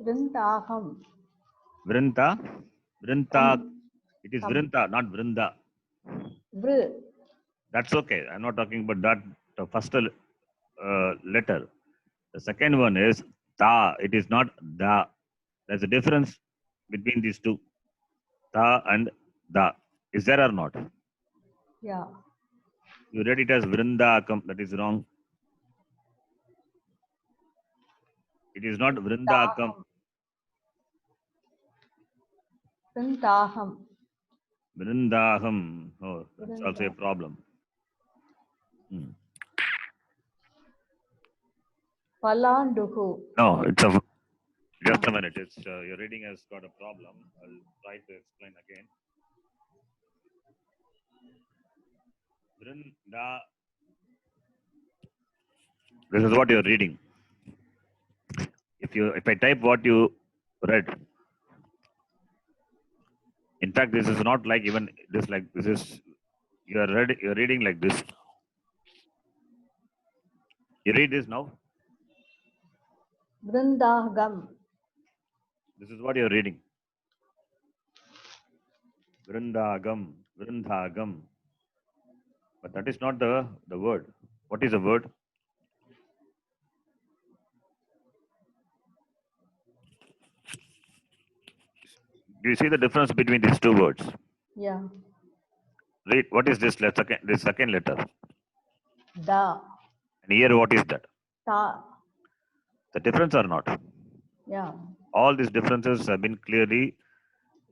Vrindaham. Vrinta. Vrinta. It is Kam. Vrinta, not Vrinda. Vr. That's okay. I'm not talking about that. The first letter. The second one is Ta. It is not Da. There's a difference between these two. Ta and Da. Is there or not? Yeah. You read it as Vrindakam. That is wrong. It is not Vrindakam. Vrindaham. Vrindaham. Oh, that's also a problem. Palanduhu. No, it's a. Just a minute. It's your reading has got a problem. I'll try to explain again. Vrinda. This is what you're reading. If I type what you read, in fact, this is not like even this like this is you're reading like this. You read this now. Vrindagam. This is what you're reading. Vrindagam, Vrindagam. But that is not the word. What is the word? Do you see the difference between these two words? Yeah. Read. What is this second letter? Da. And here, what is that? Ta. The difference or not? Yeah. All these differences have been clearly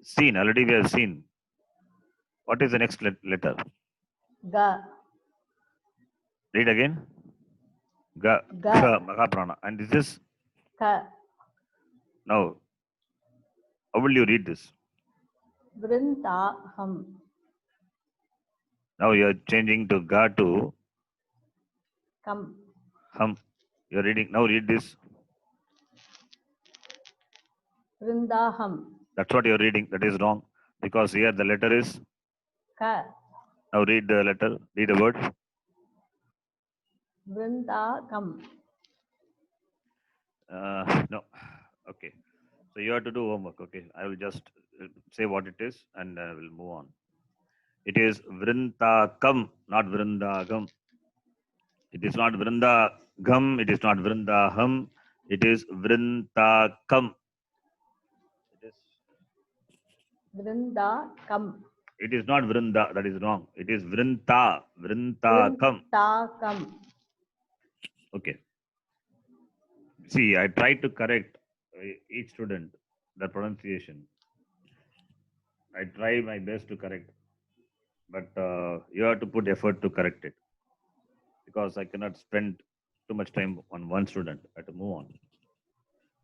seen. Already we have seen. What is the next letter? Ga. Read again. Ga. Ga. Kha, Mahaprana. And this is Ka. now. How will you read this? Vrindaham. Now you are changing to Ga to Kam. Hum. You're reading now. Read this. Vrindaham. That's what you're reading. That is wrong because here the letter is. Ka. Now read the letter. Read the word. Vrindakam. No. Okay. So you have to do homework. Okay. I will just say what it is and we'll move on. It is Vrintakam, not Vrindagam. It is not Vrindagam. It is not Vrindaham. It is Vrintakam. Vrindakam. It is not Vrinda. That is wrong. It is Vrinta. Vrintakam. Vrindakam. Okay. See, I tried to correct each student the pronunciation. I try my best to correct, but you have to put effort to correct it because I cannot spend too much time on one student. I have to move on.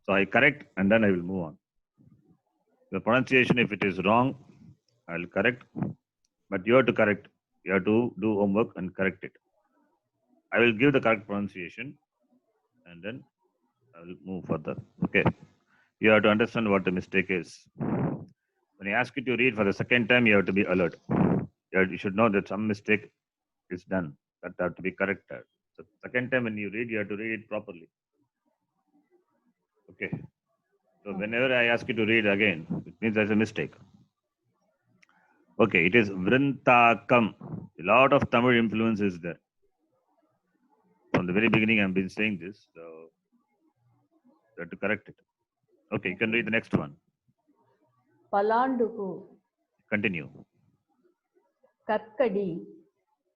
So I correct and then I will move on. The pronunciation, if it is wrong, I will correct, but you have to correct. You have to do homework and correct it. I will give the correct pronunciation and then I will move further. Okay. You have to understand what the mistake is. When I ask you to read for the second time, you have to be alert. You should know that some mistake is done that have to be corrected. So second time when you read, you have to read it properly. Okay. So whenever I ask you to read again, it means there's a mistake. Okay, it is Vrintakam. A lot of Tamil influence is there. From the very beginning, I've been saying this, so you have to correct it. Okay, you can read the next one. Palanduku. Continue. Karkadi.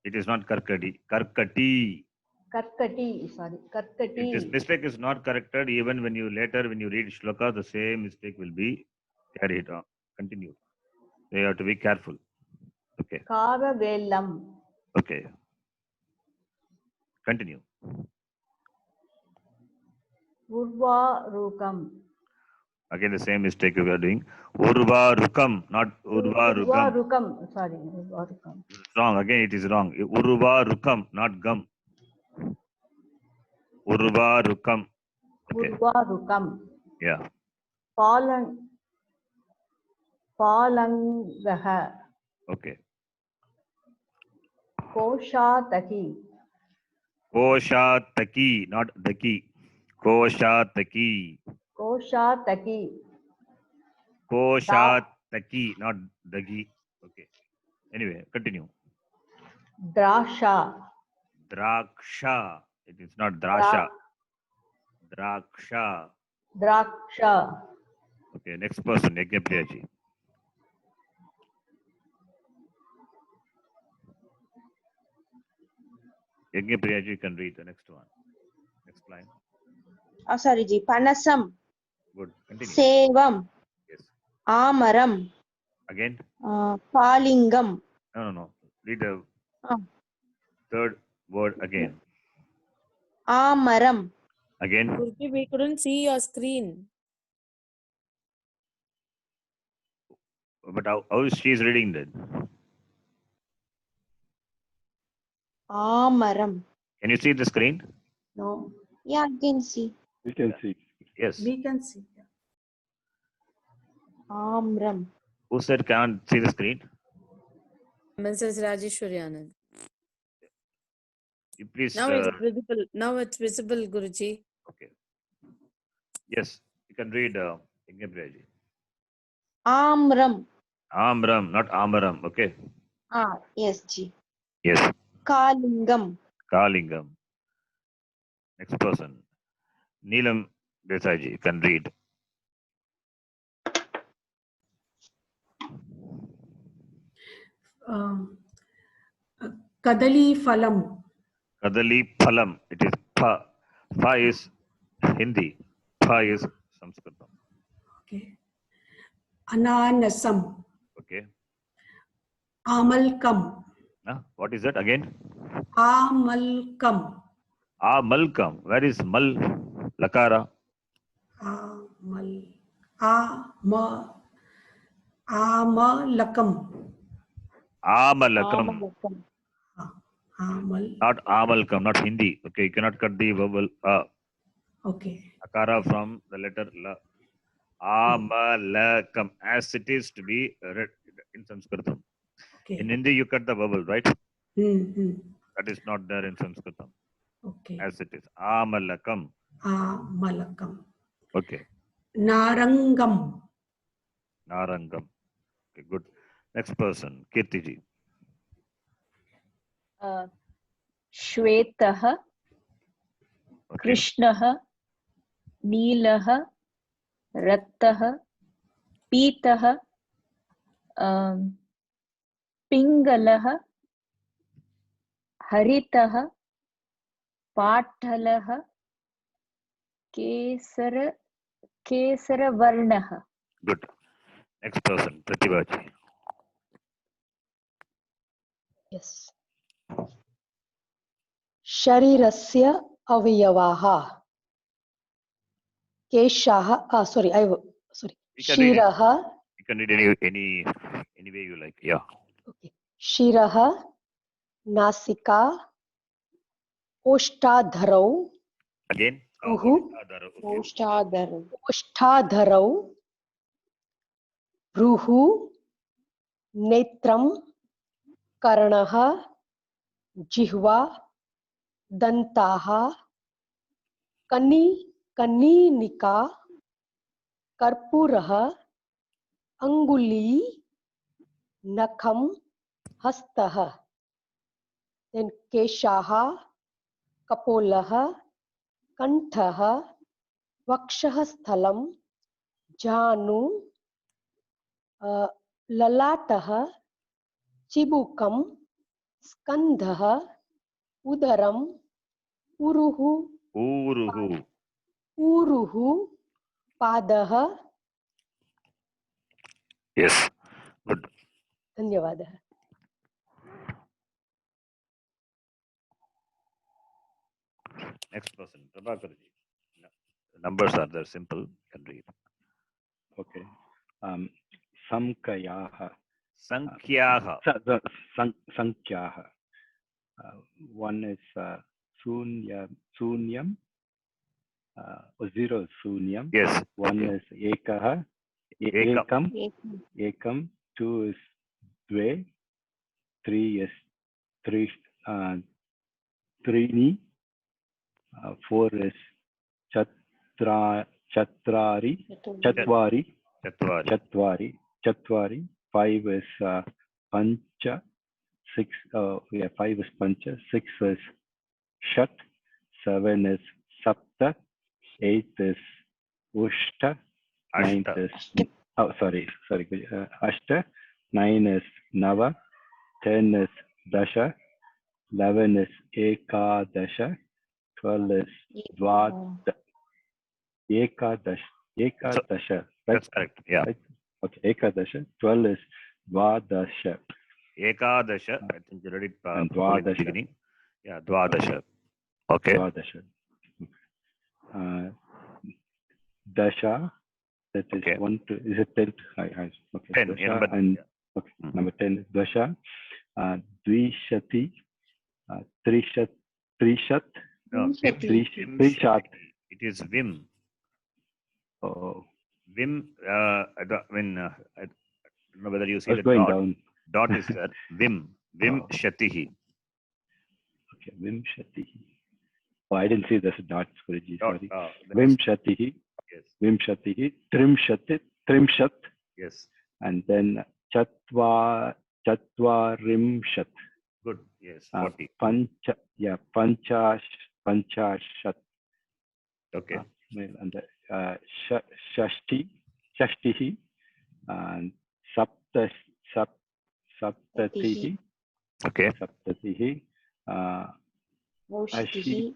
It is not Karkadi. Karkati. Karkati. Sorry. Karkati. If this mistake is not corrected, even when you later, when you read shloka, the same mistake will be carried on. Continue. You have to be careful. Okay. Karavelam. Okay. Continue. Urvarukam. Again, the same mistake you are doing. Urvarukam, not Urvarugam. Urvarukam. Sorry. Urvarukam. Wrong. Again, it is wrong. Urvarukam, not gum. Urvarukam. Okay. Urvarukam. Yeah. Palangaha. Okay. Koshataki. Koshataki, not daki. Koshataki. Koshataki. Koshataki, not dagi. Okay. Anyway, continue. Drasha. Draksha. It is not drasha. Draksha. Draksha. Okay, next person, Yajnapriyaji. Yajnapriyaji, you can read the next one. Next line. Oh, sorry, Ji. Panasam. Good. Continue. Sevam. Yes. Amaram. Again? Palingam. No. Read the Ah. third word again. Amaram. Again. Guruji, we couldn't see your screen. But how is she is reading then? Amaram. Can you see the screen? No, Yeah, I can see. We can see. Yes. we can see. Amram. Who said can't see the screen? Mrs. Rajeshwari Anand. You please. Now it's visible. Now it's visible, Guruji. Okay. Yes, you can read Yajnapriyaji. Amram. Amram, not Amaram. Okay. Yes, Ji. Yes. Kalingam. Kalingam. Next person. Neelam Desaiji, you can read. Kadali Phalam. Kadali Phalam. It is Pha. Pha is Hindi. Pha is Sanskrit. Okay. Ananasam. Okay. Amalkam. What is that again? Amalkam. Amalkam. Where is Mal? Lakara. Amalakam. Amalakam. Amal. Not Amalkam, not Hindi. Okay, you cannot cut the vowel. Okay. Akara from the letter La. Amalakam, as it is to be read in Sanskritam. Okay. In Hindi, you cut the vowel, right? Hmm. That is not there in Sanskritam. Okay. As it is. Amalakam. Amalakam. Okay. Narangam. Narangam. Okay, good. Next person, Kirtiji. श्वेतः Okay. कृष्णः नीलः रक्तः पीतः पिङ्गलः हरितः पाटलः केसरवर्णः. Good. Next person, Pratibhaji. Yes. शरीरस्य अवयवाः केशाः sorry You can read it. शिरः You can read any way you like. Yeah. okay. शिरः नासिका ओष्ठाधरौ Again. ओष्ठाधरौ भ्रूः नेत्रं कर्णः जिह्वा दन्ताः कनीनिका कर्पूरः अंगुली नखम हस्तः then केशाः कपोलः कंठः वक्षः स्थलं जानु ललाटः चिबुकं स्कन्धः उदरम् ऊरुः पादः. Yes. Good. धन्यवादः. Next person, Prabhakarji. The numbers are there, simple. You can read. Okay. Samkayaha. Sankhyaha. Sankhyaha. One is Sunyam. Zero is Sunyam. Yes. One okay. is Ekaha. Ekam. Two is Dve. Three is Trini. Four is Chatwari. Five is Pancha. Six. Five is Pancha. Six is Shat. Seven is Sapta. Eight is Ushta. Ninth is Ashta. 9 is Nava. 10 is Dasha. 11 is Ekadasha. 12 is Ekadasha. Right? That's correct. Yeah. Right? Okay. Ekadasha. 12 is Dvadasha. Ekadasha. I think you read it And in the Dvadasha. beginning. Yeah. Dvadasha. Okay. Dvadasha. Dasha. That is Okay. 1 to is it 10? Okay. 10. Dasha Yeah, number, and yeah. okay. Number 10 is Dasha. Dvishati. Trishat. No, Trishat. It is Vim. Oh. Vim. I don't know whether you see I was the going dot. down. Dot is there. Vim. Vim Oh. Shatihi. Okay. Vimshatihi. Oh, I didn't see this dot, Guruji. Dot. Sorry. That is- Vimshatihi. Yes. Vimshatihi. Trimshat. Yes. And then Chatvarimshat. Good. Yes. 40. Panchashat. Okay. And Shashtihi. And Saptatihi. Okay. Saptatihi. Ashi.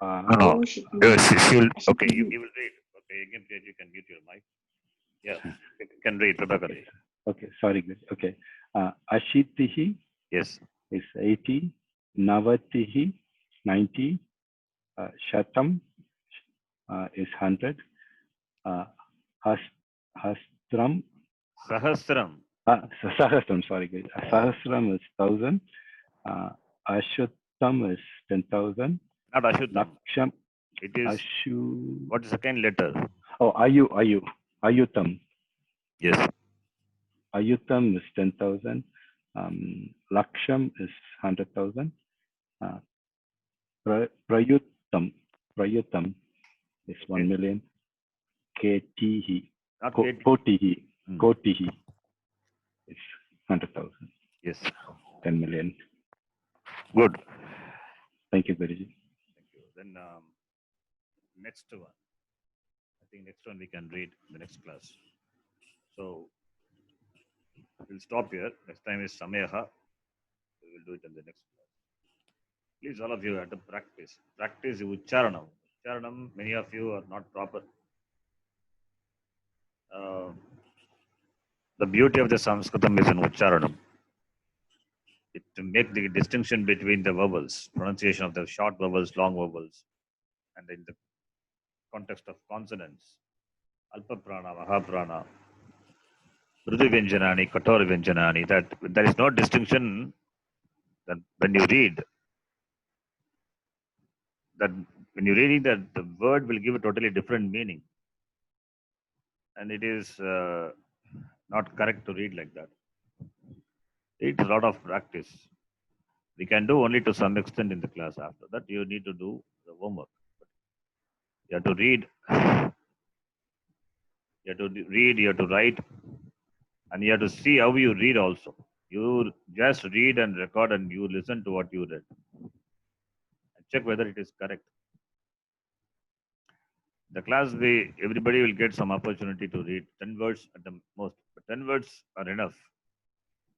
No. Yes, okay. You will read. Okay. Again, you can mute your mic. Yeah. You can read. Prabhakarji. Okay. Sorry. Good. Okay. Ashitihi Yes. is 80. Navatihi 90. Shatam is 100. Hastram. Sahasram. Sahasram, sorry guys. Sahasram is 1000. Ashuttam is 10,000. Not Ashuttam. Laksham. It is, Ashu. what is the second letter? Oh, Ayutam. Yes. Ayutam is 10,000. Laksham is 100,000. Prayutam is 1 million. Ketihi. Not Kotihi. Kotihi is 100,000. Yes. 10 million. Good. Thank you, Guruji. Thank you. Then next one. I think next one we can read in the next class. So we'll stop here. Next time is Samayaha. We will do it in the next class. Please, all of you have to practice. Practice Ucharanam. Ucharanam, many of you are not proper. The beauty of the Sanskritam is in Ucharanam. It to make the distinction between the vowels, pronunciation of the short vowels, long vowels, and in the context of consonants, Alpa Prana, Mahaprana, Mridu Vyanjanani, Katora Vyanjanani, that there is no distinction that when you read, that when you're reading that the word will give a totally different meaning. And it is not correct to read like that. It's a lot of practice. We can do only to some extent in the class. After that, you need to do the homework. You have to read. You have to read, you have to write, and you have to see how you read also. You just read and record and you listen to what you read. And check whether it is correct. The class, everybody will get some opportunity to read 10 words at the most. But 10 words are enough.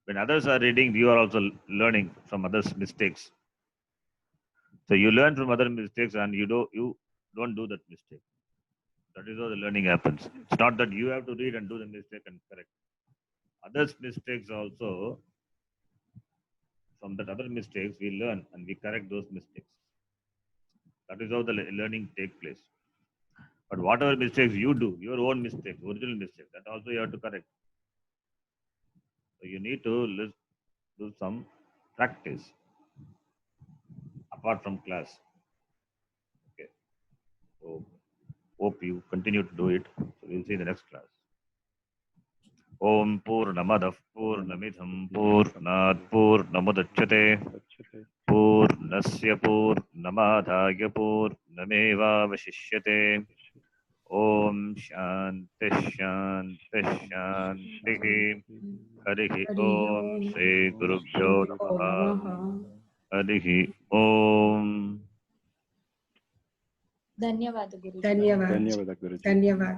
When others are reading, you are also learning from others' mistakes. So you learn from other mistakes and you don't do that mistake. That is how the learning happens. It's not that you have to read and do the mistake and correct. Others' mistakes also, from that other mistakes, we learn and we correct those mistakes. That is how the learning takes place. But whatever mistakes you do, your own mistakes, original mistakes, that also you have to correct. So you need to do some practice apart from class. Okay. So hope you continue to do it. So we'll see in the next class. Om Purnamadah Purnamidham Purnat Purnamudachyate Purnasya Purnamadhaya Purnameva Vashishyate. Om Shanti Shanti Shanti. Harihi Om Shri Gurubhyo Namaha. Harihi Om. ಧನ್ಯವಾದ ಗುರುಜಿ. ಧನ್ಯವಾದ Dhanyavad, Guruji. ಧನ್ಯವಾದ